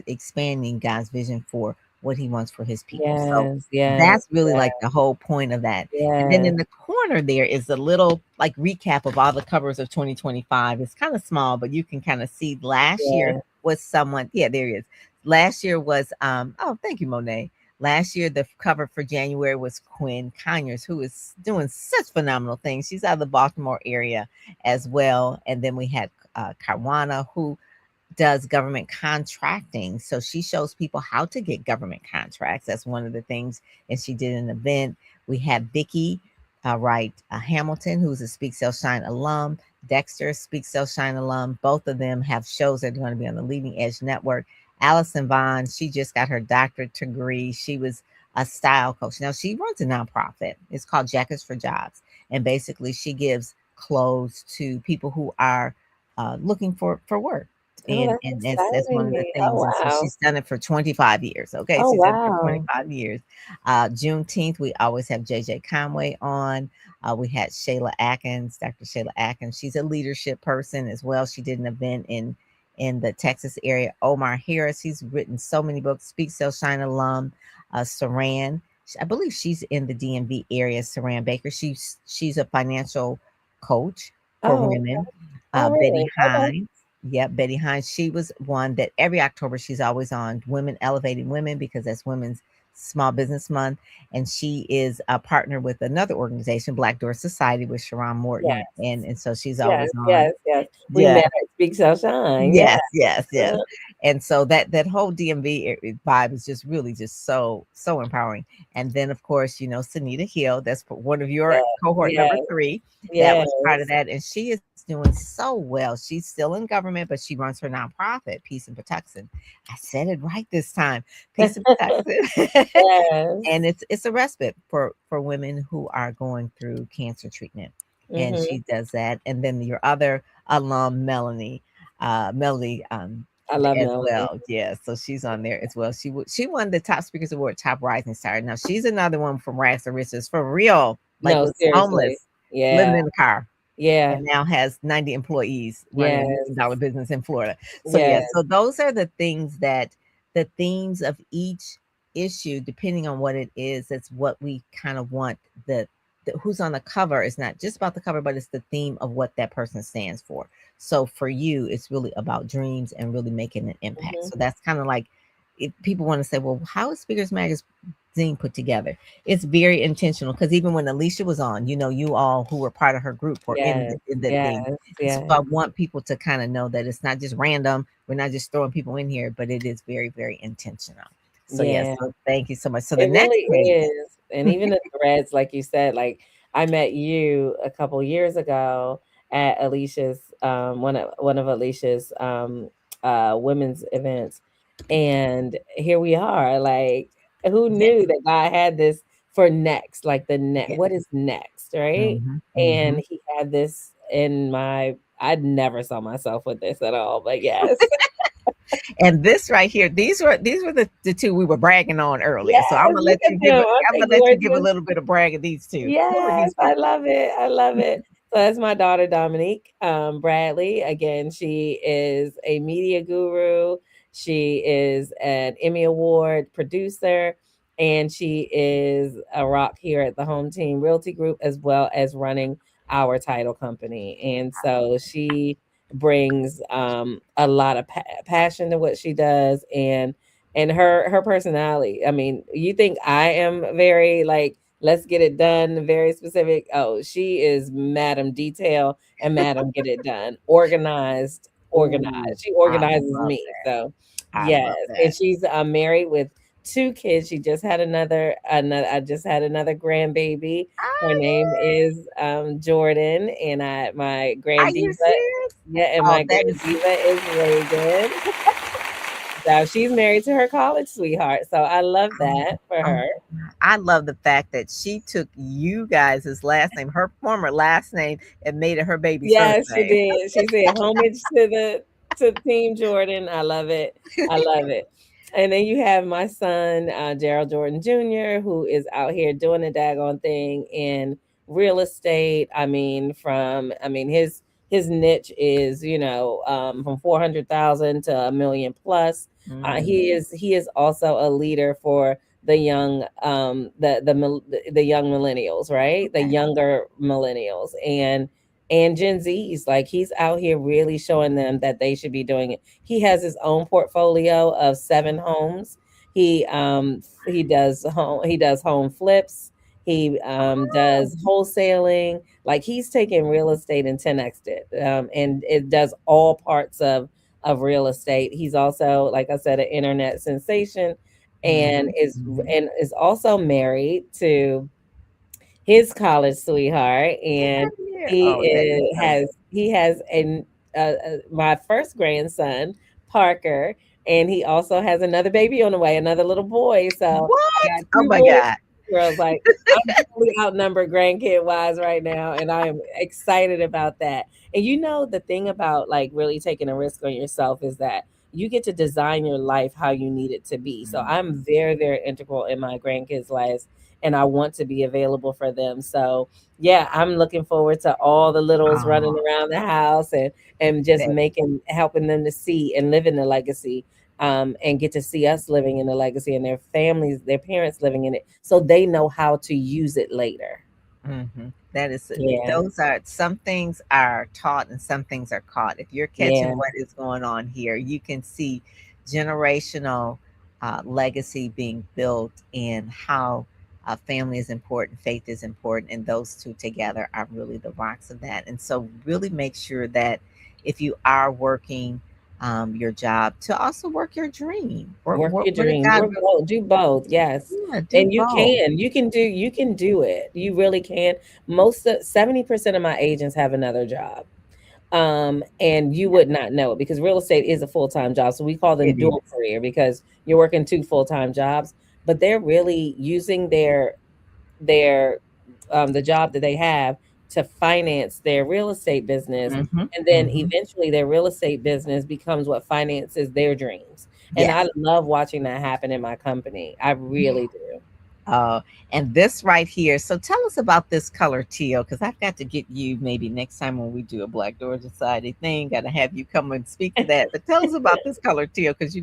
expanding God's vision for what he wants for his people? So Yes, yes, that's really yes, like the whole point of that. And then yes, in the corner there is a little like recap of all the covers of 2025. It's kind of small, but you can kind of see last year yes. was someone, yeah, there he is. Last year was oh, thank you, Monet. Last year, the cover for January was Quinn Conyers, who is doing such phenomenal things. She's out of the Baltimore area as well. And then we had Karwana, who does government contracting. So she shows people how to get government contracts. That's one of the things. And she did an event. We had Vicky Hamilton, who's a Speak Sell Shine alum. Dexter, Speak Sell Shine alum. Both of them have shows that are going to be on the Leading Edge Network. Allison Vaughn, she just got her doctorate degree. She was a style coach. Now she runs a nonprofit. It's called Jackets for Jobs. And basically she gives clothes to people who are looking for work. Oh, And that's and that's one of the exciting. Oh, things. And so wow. she's done it for 25 years. Okay, Oh, she's done it for wow. 25 years. Juneteenth, we always have JJ Conway on. We had Shayla Atkins, Dr. Shayla Atkins. She's a leadership person as well. She did an event in the Texas area. Omar Harris, he's written so many books. Speak Sell Shine alum. Saran, I believe she's in the DMV area. Saran Baker, she's a financial coach for Oh, women. oh, Betty really? Okay. Hines. Yep, Betty Hines. She was one that every October she's always on Women Elevating Women because that's Women's Small Business Month. And she is a partner with another organization, Black Door Society, with Sharon Yes, Morton. And so she's yes, always on. yes, yes. We Yeah. met at Speak shall shine. Yeah. Yes, yes, yes. Uh, And so that whole DMV vibe is just really just so empowering. And then of course, you know, Sunita Hill, that's one of your yeah. cohort number Yeah. 3, that was part of Yes. that, and she is doing so well. She's still in government, but she runs her nonprofit, Peace and Protection. I said it right this time, Peace and Protection. And Yes. it's a respite for women who are going through cancer treatment, and Hmm. she does that. And then your other alum, Melody, I love as Melanie. well. Yeah, so she's on there as well. She won the Top Speakers Award, Top Rising Star. Now she's another one from rags to riches for real, like No, was seriously. homeless, living Yeah. in a car, Yeah. and now has 90 employees running $1 million Yes. business in Florida. So yeah, Yes. so those are the things that the themes of each issue, depending on what it is, that's what we kind of want the who's on the cover is not just about the cover, but it's the theme of what that person stands for. So for you, it's really about dreams and really making an impact. Hmm. So that's kind of like if people want to say, well, how is Speakers Magazine put together? It's very intentional because even when Alicia was on, you know, you all who were part of her group were Yes. in the thing. Yes. And so Yes. I want people to kind of know that it's not just random. We're not just throwing people in here, but it is very, very intentional. So yes, Yeah. so thank you so much. So the It next really thing, is. And even the threads, like you said, like I met you a couple years ago at Alicia's one of Alicia's women's events. And here we are. Like who yeah, knew that God had this for next, like the next yeah. what is next, right? Hmm, And hmm. he had this in my I never saw myself with this at all. But yes. And this right here, these were the two we were bragging on earlier. So Yes, look at them. Aren't I'm they gonna let you give a gorgeous? little bit of brag of these two. Who are Yes, these I two? love it. I love it. So that's my daughter Dominique Bradley. Again, she is a media guru. She is an Emmy Award producer, and she is a rock here at the Home Team Realty Group, as well as running our title company. And so she brings a lot of passion to what she does, and her personality. I mean, you think I am very like let's get it done, very specific. Oh, she is Madam Detail and Madam Get It Done. Organized, Ooh, organized. She I organizes love me. that. So I yes. love And that. she's married with 2 kids. She just had another I just had another grandbaby. Her name Ah, is Jordan, and I my are grand you diva, serious? yeah, and Oh, my that grand is diva is Reagan. So she's married to her college sweetheart. So I love oh, that for oh, her. I love the fact that she took you guys' last name, her former last name, and made it her baby's first Yes, she name. did. She said homage to Team Jordan. I love it. I love it. And then you have my son, Gerald Jordan Jr., who is out here doing the daggone thing in real estate. I mean, his niche is, from 400,000 to a million plus. Mm, He is also a leader for the young the young millennials, right? The okay. younger millennials and Gen Zs. Like he's out here really showing them that they should be doing it. He has his own portfolio of 7 homes. He does home flips. He does wholesaling. Like he's taking real estate and 10x it, and it does all parts of real estate. He's also, like I said, an internet sensation, and Mhm, is mhm. and is also married to his college sweetheart, Get and out of here. Oh, that is so good. he has my first grandson Parker, and he also has another baby on the way, another little boy. So I What? got Oh 2 my boys, god. 2 girls. Like I'm totally outnumbered grandkid wise right now, and I am excited about that. And the thing about like really taking a risk on yourself is that you get to design your life how you need it to be. So Mm, I'm very, very integral in my grandkids' lives, and I want to be available for them. So yeah, I'm looking forward to all the littles running oh, around the house and just that helping them to see and live in the legacy. And get to see us living in the legacy and their families, their parents living in it, so they know how to use it later. mhm. That is Yeah, those are some things are taught and some things are caught. If you're catching yeah, what is going on here, you can see generational legacy being built in how family is important, faith is important, and those two together are really the rocks of that. And so, really make sure that if you are working your job, to also work your dream. Work your What did dream. God Work really? both. Do both. Yes. Yeah, do And you both. can. You can do it. You really can. Most of 70% of my agents have another job. And you Yeah, would not know it because real estate is a full-time job. So we call them it dual is. career because you're working two full-time jobs, but they're really using their the job that they have to finance their real estate business, Hmm. and then Hmm. eventually their real estate business becomes what finances their dreams. And I Yes. love watching that happen in my company. I really do. Uh, and this right here. So tell us about this color teal, because I've got to get you maybe next time when we do a Black Door Society thing. Got to have you come and speak to that. But tell us about this color teal, because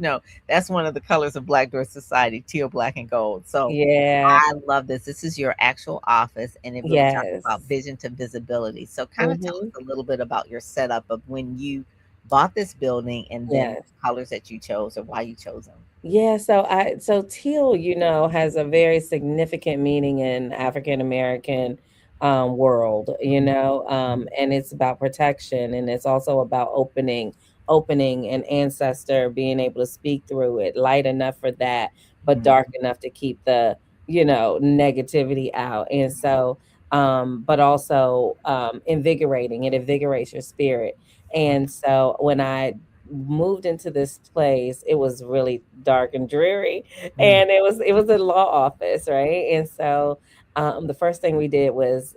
that's one of the colors of Black Door Society: teal, black, and gold. So Yeah. I love this. This is your actual office, and it really talks about Yes. vision to visibility. So kind of tell Hmm. us a little bit about your setup of when you bought this building, and then Yes. the colors that you chose or why you chose them. Yeah, so teal, has a very significant meaning in African American world, and it's about protection, and it's also about opening an ancestor being able to speak through it, light enough for that, but Mhm. dark enough to keep the, negativity out. And so but also invigorating. It invigorates your spirit. And so when I moved into this place, it was really dark and dreary, Mm, and it was a law office, right? And so the first thing we did was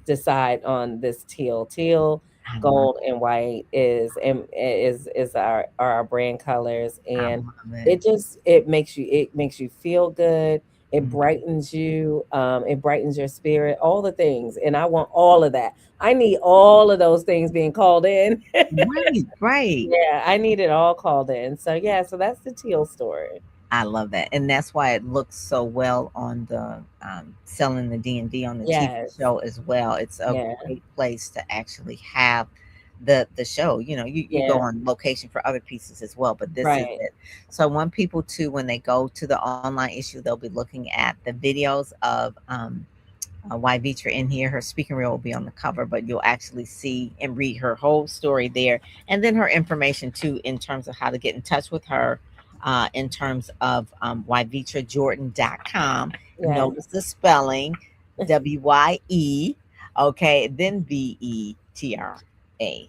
decide on this teal, I love gold, and white is our brand colors. I And love it. it makes you feel good. It Mm. brightens you. It brightens your spirit, all the things. And I want all of that. I need all of those things being called in. Right, right. Yeah, I need it all called in. So yeah, so that's the teal story. I love that, and that's why it looks so well on the selling the D&D on the TV Yes. show as well. It's a Yeah. great place to actually have the show. You go Yeah. on location for other pieces as well, but this is Right. it. So I want people to, when they go to the online issue, they'll be looking at the videos of Wyevetra in here. Her speaking reel will be on the cover, but you'll actually see and read her whole story there, and then her information too, in terms of how to get in touch with her. In terms of wyevetrajordan.com. Notice Yes. the spelling: WYE, okay, then VETRA.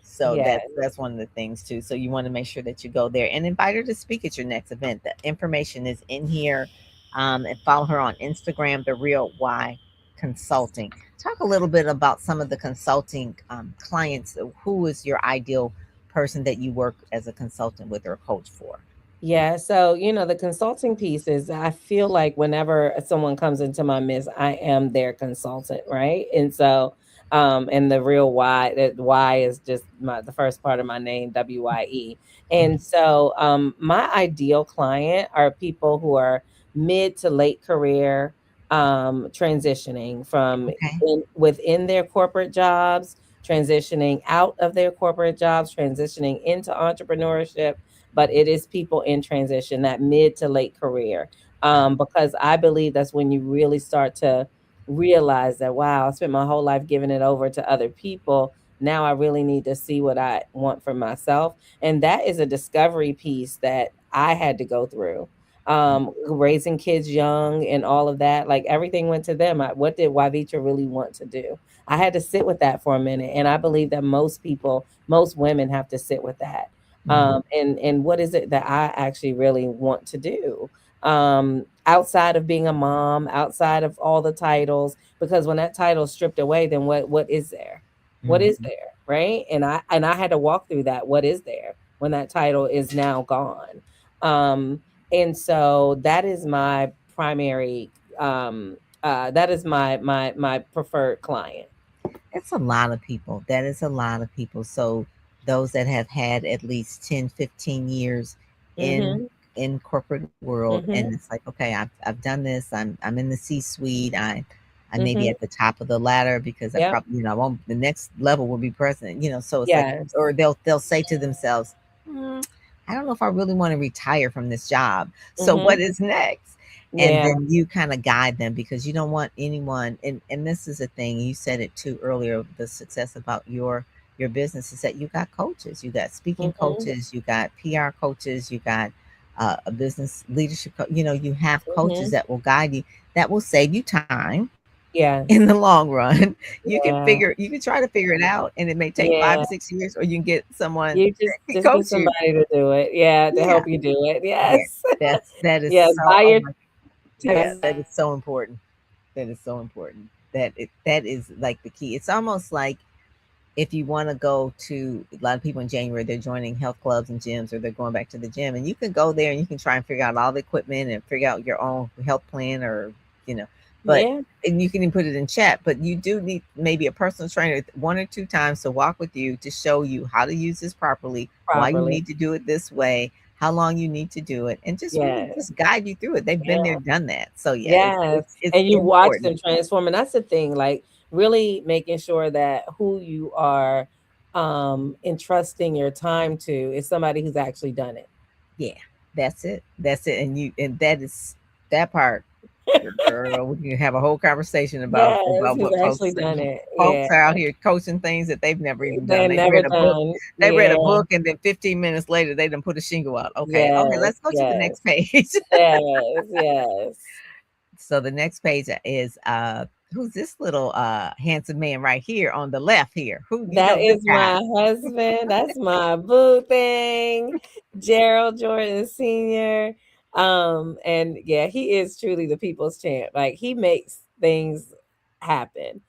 So Yes. that's one of the things too. So you want to make sure that you go there and invite her to speak at your next event. The information is in here. And follow her on Instagram, The Real Y Consulting. Talk a little bit about some of the consulting clients. Who is your ideal person that you work as a consultant with or a coach for? Yeah, so the consulting piece is, I feel like whenever someone comes into my midst, I am their consultant, right? And so and the real Y, that Y is just the first part of my name, WYE. And so my ideal client are people who are mid to late career, transitioning from Okay. within their corporate jobs, transitioning out of their corporate jobs, transitioning into entrepreneurship, but it is people in transition, that mid to late career. Because I believe that's when you really start to realize that, wow, I spent my whole life giving it over to other people. Now I really need to see what I want for myself. And that is a discovery piece that I had to go through. Raising kids young and all of that, like everything went to them. What did Wyevetra really want to do? I had to sit with that for a minute. And I believe that most women have to sit with that. Mhm. And what is it that I actually really want to do, outside of being a mom, outside of all the titles? Because when that title is stripped away, then what is there? What is Mhm. there, right? And I had to walk through that. What is there when that title is now gone? And so that is my primary. That is my preferred client. It's a lot of people. That is a lot of people. So those that have had at least 10, 15 years in Mm-hmm. corporate world, and it's Mm-hmm. like, okay, I've done this. I'm in the C-suite. I may be Mm-hmm. at the top of the ladder because I Yep. probably, I won't, the next level will be president, so it's like, Yes. or they'll say to themselves, "Hmm, I don't know if I really want to retire from this job. So Mm-hmm. what is next?" And Yeah. then you kind of guide them, because you don't want anyone, and this is a thing, you said it too earlier, the success about your business is that you got coaches, you got speaking Mm-hmm. coaches, you got PR coaches, you got a business leadership. You have coaches Mm-hmm. that will guide you, that will save you time in the Yes. long run. Yeah. You can try to figure it out, and it may take five Yeah. or 6 years, or you can get someone You that can just get coach you. somebody to do it. Yeah, to Yeah, help you do it. yeah. Yes. That is Yeah, so. buy Oh your my. Yeah, test. that is so important. That is so important. That is like the key. It's almost like if you want to go to, a lot of people in January, they're joining health clubs and gyms, or they're going back to the gym, and you can go there and you can try and figure out all the equipment and figure out your own health plan, or you know but Yeah, and you can even put it in chat, but you do need maybe a personal trainer one or two times to walk with you, to show you how to use this properly, why you properly. need to do it this way, how long you need to do it, and just really Yeah. just guide you through it. They've been there, Yeah. done that. So yeah, Yes. it's And you watch important. them transform. And that's the thing, like really making sure that who you are entrusting your time to is somebody who's actually done it. Yeah, that's it, and that is that part. Girl, we can have a whole conversation about Yes, who's what actually done it. Yeah. folks are out here coaching things that they've never even done. They're never done. They read a Yeah. book, and then 15 minutes later they done put a shingle out. Okay, okay, Yes. let's go to the Yes. next page. Yes. Yes. So the next page is who's this little handsome man right here on the left here? Who you That know this is guy? my husband. That's my boo thing, Gerald Jordan Sr. And yeah, he is truly the people's champ. Like he makes things happen.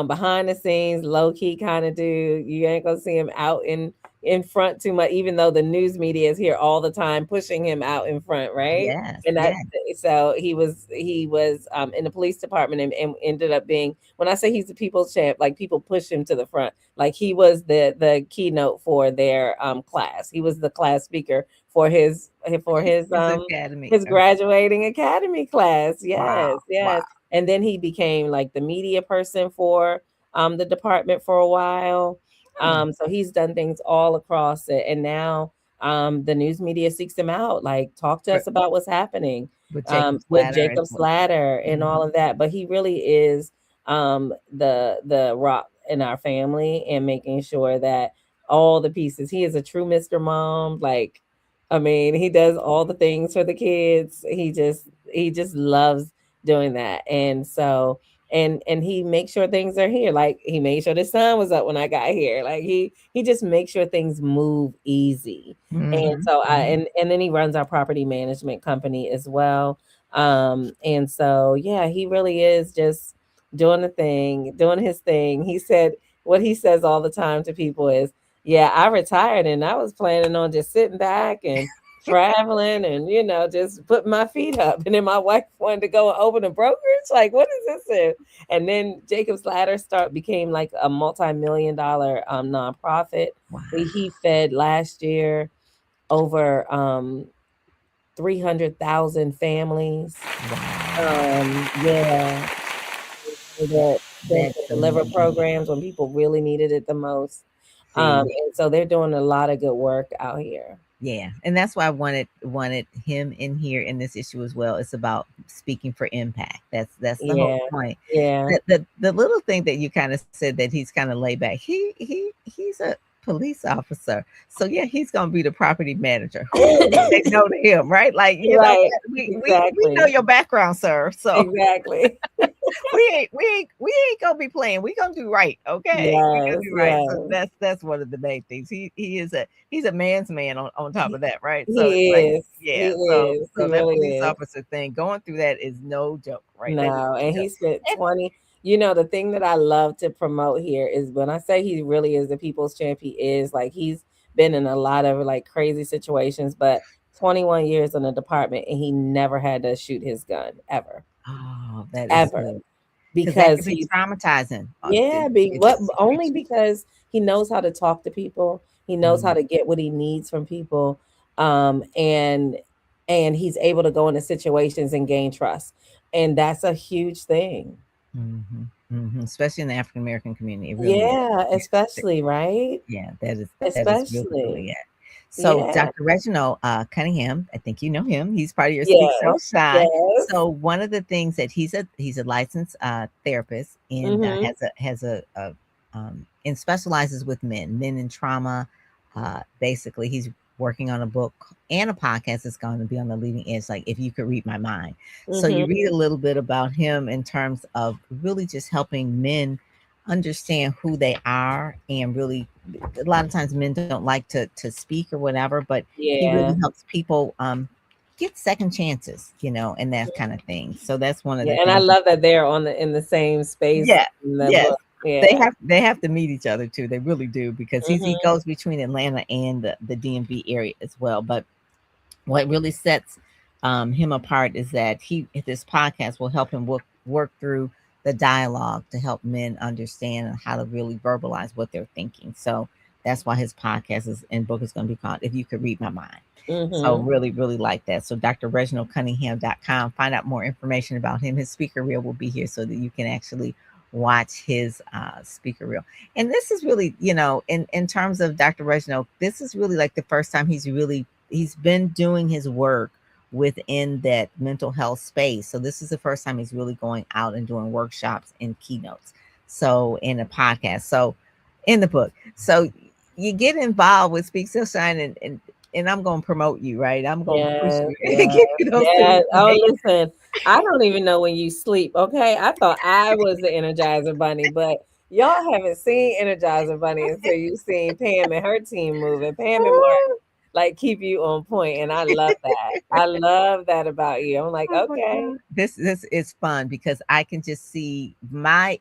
Behind the scenes, low key kind of dude. You ain't gonna see him out in front too much, even though the news media is here all the time pushing him out in front, right? Yes, And that yes. so he was in the police department and ended up being, when I say he's the people's champ, like people push him to the front. Like he was the keynote for their class. He was the class speaker for His academy. his graduating academy class. Wow, Yes, wow. yes. And then he became like the media person for the department for a while. Hmm. So he's done things all across it, and now the news media seeks him out. Like, talk to But us about what's happening with Jacob with Slatter as Jacob well. Slatter and Mhm. all of that. But he really is the rock in our family, and making sure that all the pieces. He is a true Mr. Mom. Like, I mean, he does all the things for the kids. He just loves doing that. And so and he makes sure things are here. Like he made sure the sun was up when I got here. Like he just makes sure things move easy. And Mhm, so I mhm. and then he runs our property management company as well. And so yeah, he really is just doing the thing, doing his thing. He said what he says all the time to people is, yeah, I retired and I was planning on just sitting back and traveling and just putting my feet up. And then my wife wanted to go and open a brokerage. Like, what is this? And then Jacob's Ladder became like a multi-million-dollar nonprofit. Wow, He fed last year over 300,000 families. wow. Yeah, that sent to That's deliver amazing. programs when people really needed it the most. See, And so they're doing a lot of good work out here. yeah, and that's why I wanted him in here in this issue as well. It's about speaking for impact. That's the whole Yeah, point. yeah. The little thing that you kind of said, that he's kind of laid back. He's a police officer, so yeah, he's gonna be the property manager. Who wouldn't say no to him, right? Like, Right, we know exactly, your background, sir. So exactly. we ain't gonna be playing. We gonna do right, okay? We gonna Yes, do right. So yes. that's one of the main things. He's a man's man on top He of that, right? So it's he like, is, he yeah. So is, he so that really police is. officer thing, going through that is no joke, right? That is No, no and joke. he spent And 20. The thing that I love to promote here is, when I say he really is the people's champ, he is. Like, he's been in a lot of like crazy situations, but 21 years in the department and he never had to shoot his gun ever, oh, that is ever, good, because that because could be he traumatizing yeah, in what some only situations. because he knows how to talk to people. He knows how Mm, to get what he needs from people. And he's able to go into situations and gain trust. And that's a huge thing. mhm, mhm. Especially in the African American community, it really is. Yeah, Yeah. especially, right? Yeah, that is really Especially. it. So Yeah. Dr. Reginald Cunningham, I think you know him. He's part of your Speak Yes. Sell Shine. Yes. So one of the things that he's a licensed therapist, and Mhm. has a and specializes with men in trauma. Basically, he's working on a book and a podcast that's going to be on the leading edge, like If You Could Read My Mind. So you Mm-hmm. read a little bit about him in terms of really just helping men understand who they are, and really a lot of times men don't like to speak or whatever, but he really Yeah. helps people get second chances, and that kind of thing. So that's one of Yeah. the And I things. love that they're in the same space Yeah, in the yes. book. Yeah. They have to meet each other too. They really do, because he Mm-hmm. goes between Atlanta and the DMV area as well. But what really sets him apart is that this podcast will help him work through the dialogue to help men understand how to really verbalize what they're thinking. So that's why his podcast and book is going to be called If You Could Read My Mind. So Mm-hmm. really, really like that. So drreginaldcunningham.com. Find out more information about him. His speaker reel will be here so that you can actually watch his speaker reel. And this is really, in terms of Dr. Reginald, this is really like the first time he's been doing his work within that mental health space. So this is the first time he's really going out and doing workshops and keynotes. So in a podcast. So in the book. So you get involved with Speak So Shine, and I'm gonna promote you, right? I'm gonna push Yes, you and yes, give you those yes. Oh, certifications. listen, I don't even know when you sleep. Okay, I thought I was the Energizer Bunny, but y'all haven't seen Energizer Bunny until you've seen Pam and her team moving. Pam and Mark like keep you on point, and I love that. I love that about you. I'm like, Oh my okay. god. This is fun because I can just see my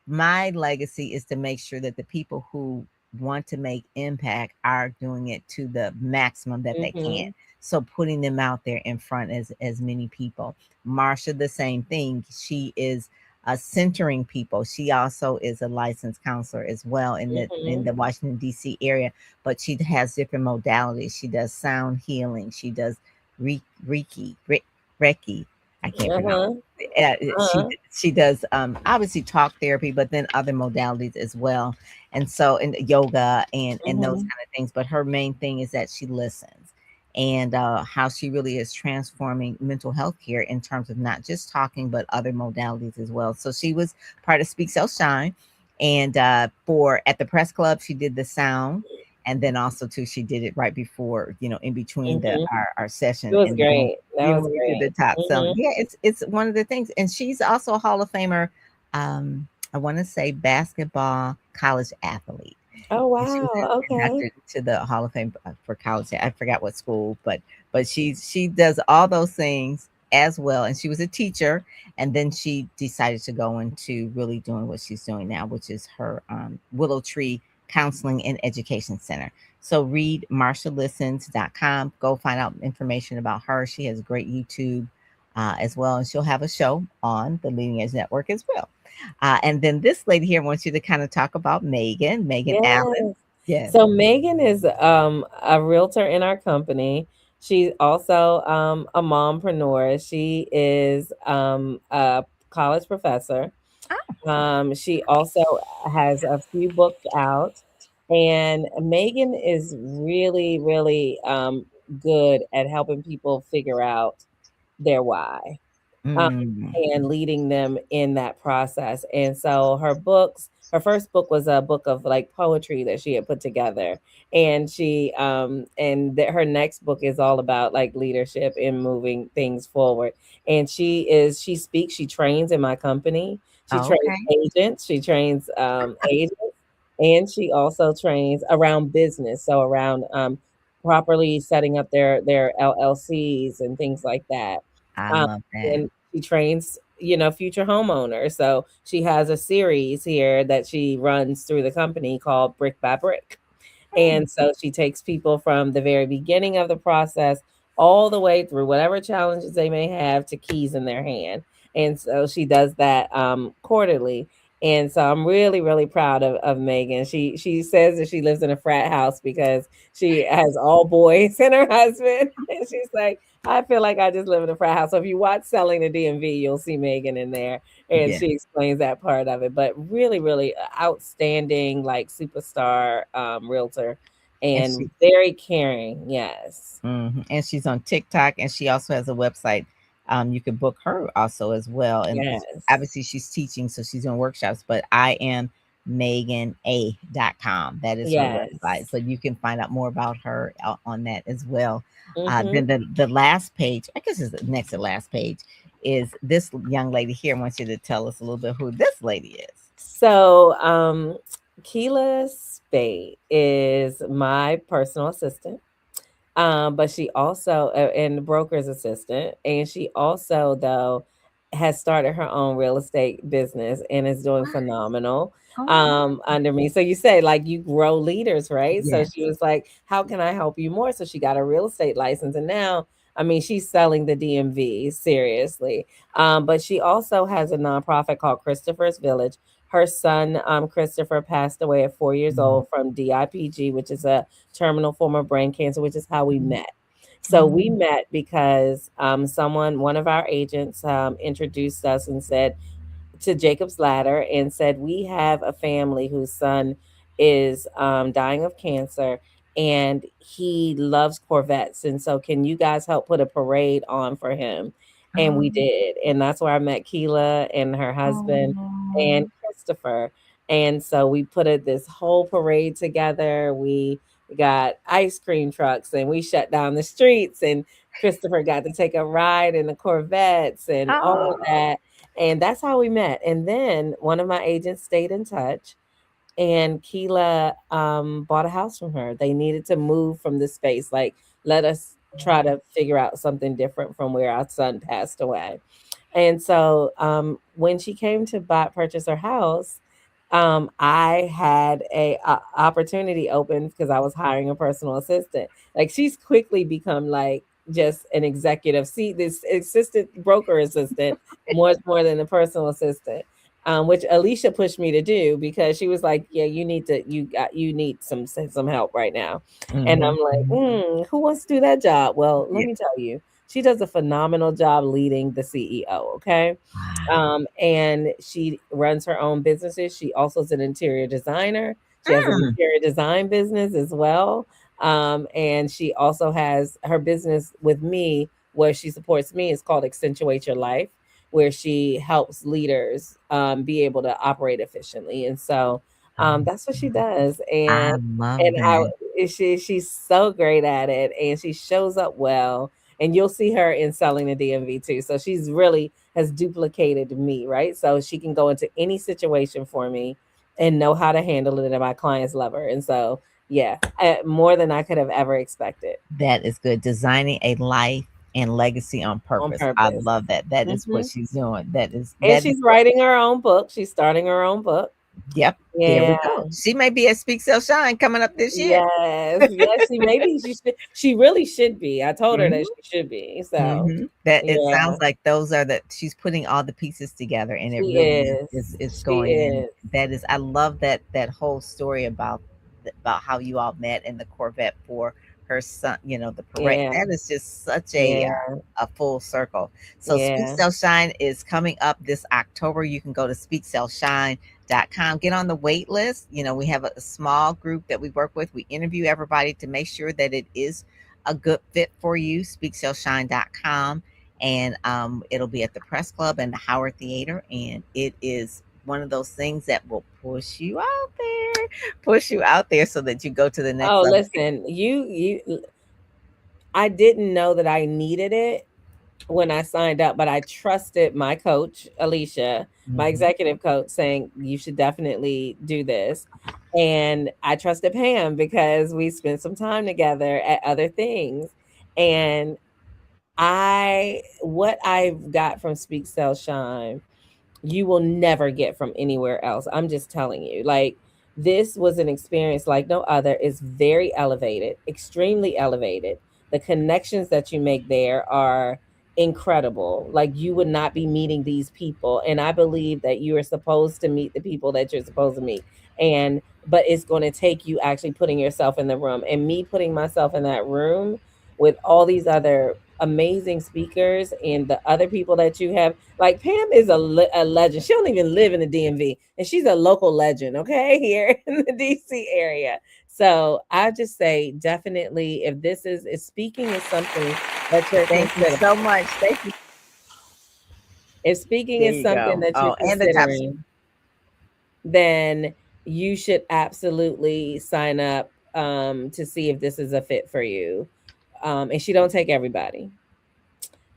legacy is to make sure that the people who want to make impact are doing it to the maximum that they can. Mm-hmm. So putting them out there in front as many people. Marsha, the same thing. She is centering people. She also is a licensed counselor as well in Mm-hmm. the Washington D.C. area, but she has different modalities. She does sound healing. She does Reiki, Reiki. I can't pronounce. Uh-huh. She Uh-huh. she does obviously talk therapy, but then other modalities as well, and so and yoga and those Mm-hmm. kind of things. But her main thing is that she listens, and how she really is transforming mental health care in terms of not just talking but other modalities as well. So she was part of Speak So Shine, and for at the press club she did the sound, and then also too she did it right before, in between Mm-hmm. our It session, was and then great. That was when we did the great. top selling. Mm-hmm. Yeah, it's one of the things, and she's also a Hall of Famer. I want to say basketball college athlete, Oh and she was wow. Okay. inducted to the Hall of Fame for college. I forgot what school, but she does all those things as well, and she was a teacher, and then she decided to go into really doing what she's doing now, which is her Willow Tree Counseling and Education Center. So read marshalistens.com. Go find out information about her. She has great YouTube as well, and she'll have a show on the Leading Edge Network as well. And then this lady here wants you to kind of talk about Megan Allen. Yes. Yes. So Megan is a realtor in our company. She's also a mompreneur. She is a college professor. She also has a few books out. And Megan is really, really good at helping people figure out their why, um, Mm. and leading them in that process. And so her first book was a book of like poetry that she had put together. And her next book is all about like leadership and moving things forward. And she speaks, she trains in my company. She trains Okay. agents, she trains agents, and she also trains around business. So around properly setting up their LLCs and things like that. I Um, love that. and she trains, future homeowners. So she has a series here that she runs through the company called Brick by Brick. Mm. And so she takes people from the very beginning of the process all the way through whatever challenges they may have to keys in their hand. And so she does that quarterly. And so I'm really, really proud of Megan. She says that she lives in a frat house because she has all boys and her husband. And she's like, I feel like I just live in a frat house. So if you watch Selling the DMV, you'll see Megan in there, and Yeah. she explains that part of it. But really, really outstanding, like superstar realtor, And and she very caring. Yes, and she's on TikTok, and she also has a website. You can book her also as well. And yes. obviously she's teaching, so she's doing workshops. But I am megana.com. That is her website. Yes. So you can find out more about her on that as well. Mm-hmm. Then the last page, I guess is the next to last page, is this young lady here. I want you to tell us a little bit who this lady is. So, Keela Spade is my personal assistant. But she also and the broker's assistant, and she also though has started her own real estate business and is doing phenomenal Oh, under me. So you say like you grow leaders, right? So yes. she was like, "How can I help you more?" So she got a real estate license, and now I mean she's selling the DMV seriously. But she also has a nonprofit called Christopher's Village. Her son, Christopher, passed away at 4 years Mhm. old from DIPG, which is a terminal form of brain cancer, which is how we Mhm. met. So we Oh, met because one of our agents, introduced us and said to Jacob's Ladder and said, "We have a family whose son is dying of cancer and he loves Corvettes. And so, can you guys help put a parade on for him?" And we oh, did. And that's where I met Keela and her husband oh. and Christopher. And so, we put this whole parade together. We got ice cream trucks and we shut down the streets. And Christopher got to take a ride in the Corvettes and all of Oh. that, and that's how we met. And then one of my agents stayed in touch, and Keela bought a house from her. They needed to move from this space. Like, let us try to figure out something different from where our son passed away. And so when she came to purchase her house, I had a opportunity open because I was hiring a personal assistant. Like she's quickly become like just an executive. See, this assistant broker assistant more than a personal assistant. Which Alicia pushed me to do because she was like, "Yeah, you need some help right now," and Mhm, I'm like, mhm. "Who wants to do that job?" Well, let Yeah. me tell you, she does a phenomenal job leading the CEO. Okay. Wow. And she runs her own businesses. She also is an interior designer. She has an Mm. interior design business as well. And she also has her business with me where she supports me. It's called Accentuate Your Life, where she helps leaders be able to operate efficiently. And so that's what she does. I And love I that. she's so great at it, and she shows up well, and you'll see her in selling the DMV too. So she's really has duplicated me, right? So she can go into any situation for me and know how to handle it, and my clients love her. And so, yeah, more than I could have ever expected That is good. Designing a life and legacy on on purpose. I purpose. love that. That is what Hmm. she's doing. And That is she's what. writing her own book. She's starting her own book. Yep. There we Yeah. go. She may be at Speak Sell Shine coming up this year. Yes. Yes. She really should be. I told her that Mhm. she should be. So, Mhm. That it yeah, sounds like those are that she's putting all the pieces together, and it she really is. is She going in. is. That is, I love that whole story about how you all met in the Corvette for her son. The parade. Yeah. That is just such Yeah. a full circle. So Speak Yeah. Sell Shine is coming up this October. You can go to speaksellshine.com. Get on the wait list. We have a small group that we work with. We interview everybody to make sure that it is a good fit for you. Speaksellshine.com. And it'll be at the Press Club and the Howard Theater. And it is one of those things that will push you out there so that you go to the next Oh, level. listen, I didn't know that I needed it when I signed up, but I trusted my coach, Alicia, my Mhm. executive coach, saying you should definitely do this. And I trusted Pam because we spent some time together at other things. And what I've got from Speak Sell Shine, you will never get from anywhere else. I'm just telling you. Like, this was an experience like no other. It's very elevated, extremely elevated. The connections that you make there are incredible. Like, you would not be meeting these people. And I believe that you are supposed to meet the people that you're supposed to meet. But it's going to take you actually putting yourself in the room, and me putting myself in that room with all these other amazing speakers and the other people that you have. Like, Pam is a legend. She don't even live in the DMV, and she's a local legend, okay, here in the DC area. So I just say definitely, if this is if speaking is something that you're Thank you considering, so much. Thank you. if speaking There is you something go. that you're Oh, and the top. considering, then you should absolutely sign up to see if this is a fit for you. And she don't take everybody.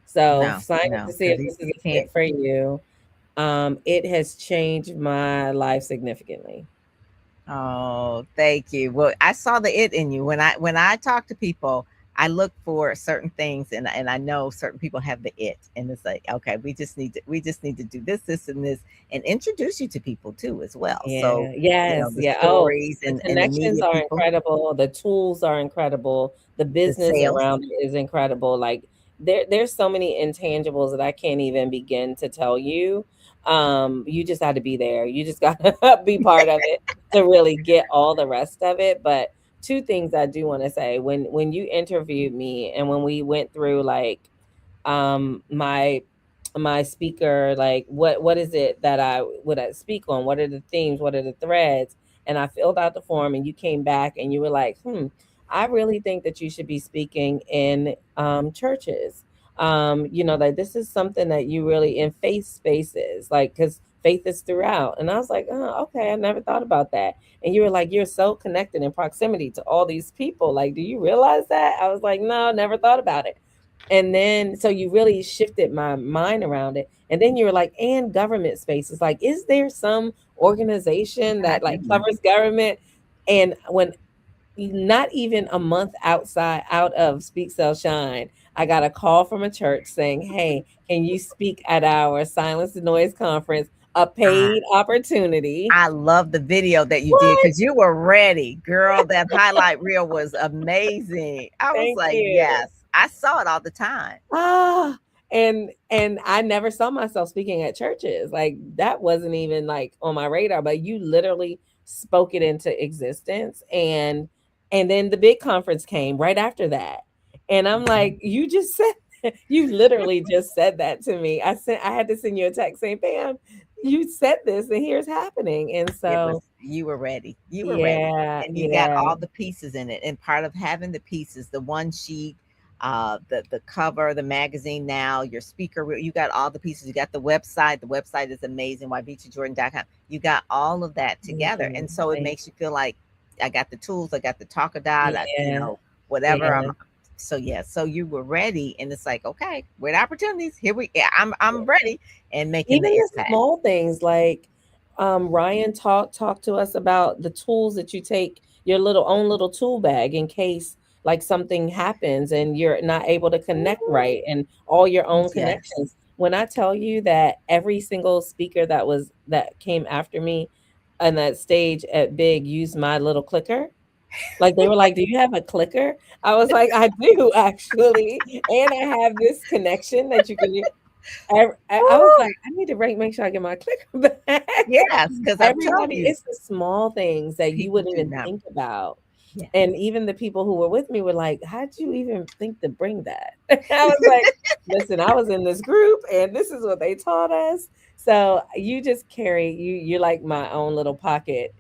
So No, sign up no, to see because if this is you a can't. fit for you. It has changed my life significantly. Oh, thank you. Well, I saw the it in you when I talk to people. I look for certain things, and I know certain people have the it, and it's like, okay, we just need to do this, and this, and introduce you to people too as well. So, Yeah, yes, the yeah. Oh, stories the and the connections media are people, incredible. The tools are incredible. The the business sales. around it is incredible. Like there's so many intangibles that I can't even begin to tell you. You just got to be there. You just got to be part of it to really get all the rest of it. But two things I do want to say when you interviewed me and when we went through like my speaker, like what is it that I would I speak on, what are the themes, what are the threads, and I filled out the form and you came back and you were like, I really think that you should be speaking in churches. You know, like this is something that you really in faith spaces, like because faith is throughout. And I was like, oh, okay, I never thought about that. And you were like, you're so connected in proximity to all these people, like do you realize that? I was like, no, never thought about it. And then so you really shifted my mind around it. And then you were like, and government spaces. Like, is there some organization that like Mhm. covers government? And when not even a month out of Speak Sell Shine, I got a call from a church saying, hey, can you speak at our Silence the Noise conference? A I paid opportunity. I love the video that you did What? because you were ready, girl. That highlight reel was amazing. I was Thank like, you. yes, I saw it all the time. Ah, and I never saw myself speaking at churches. Like that wasn't even like on my radar, but you literally spoke it into existence and then the big conference came right after that. And I'm Mhm. like, you just said you literally just said that to me. I had to send you a text saying, Pam, you said this and here's happening. And It was so you were ready. You were ready. yeah, And you got yeah. all the pieces in it. And part of having the pieces, the one sheet, the cover, the magazine now, your speaker, you got all the pieces. You got the website. The website is amazing, wyevetrajordan.com. You got all of that Thank together. you. And so it Thank makes you feel like I got the tools, I got the talk of dot, yeah, whatever. yeah. So yeah, so you were ready, and it's like, okay, with opportunities, here yeah, I'm ready and making the Even the impact. small things like Ryan talked to us about the tools that you take your little own little tool bag in case like something happens and you're not able to connect right and all your own Yes. connections. When I tell you that every single speaker that came after me on that stage at Big used my little clicker, like they were like, "Do you have a clicker?" I was like, "I do actually, and I have this connection that you can." I was Woo! like, "I need to make sure I get my clicker back." Yes, because I'm telling Everybody, you, it's the small things that you people wouldn't do even not. think about. Yes. And even the people who were with me were like, "How'd you even think to bring that?" I was like, "Listen, I was in this group and this is what they taught us." So you just you're like my own little pocket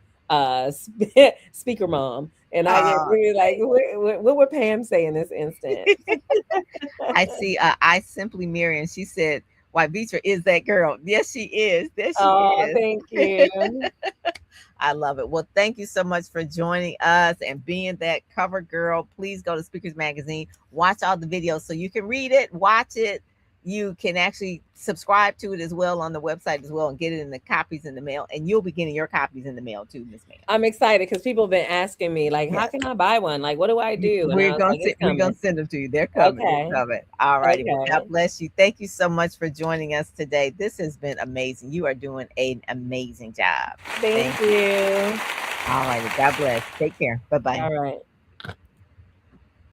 speaker mom. And I get Oh, really like, thank what would Pam say in this instance? I see. I simply Miriam. She said, "Why, Vitra is that girl?" Yes, she is. There she Oh, is. thank you. I love it. Well, thank you so much for joining us and being that cover girl. Please go to Speakers Magazine, watch all the videos so you can read it, watch it. You can actually subscribe to it as well on the website as well and get it in the copies in the mail. And you'll be getting your copies in the mail too, Miss Ma'am. I'm excited because people have been asking me, like, how Yes. can I buy one? Like, what do I do? And I We're was gonna like, it's send coming. them to you. They're coming. Okay. They're coming. All righty. Well, God Okay. bless you. Thank you so much for joining us today. This has been amazing. You are doing an amazing job. Thank Thank you. you. All righty. God bless. Take care. Bye bye. All right.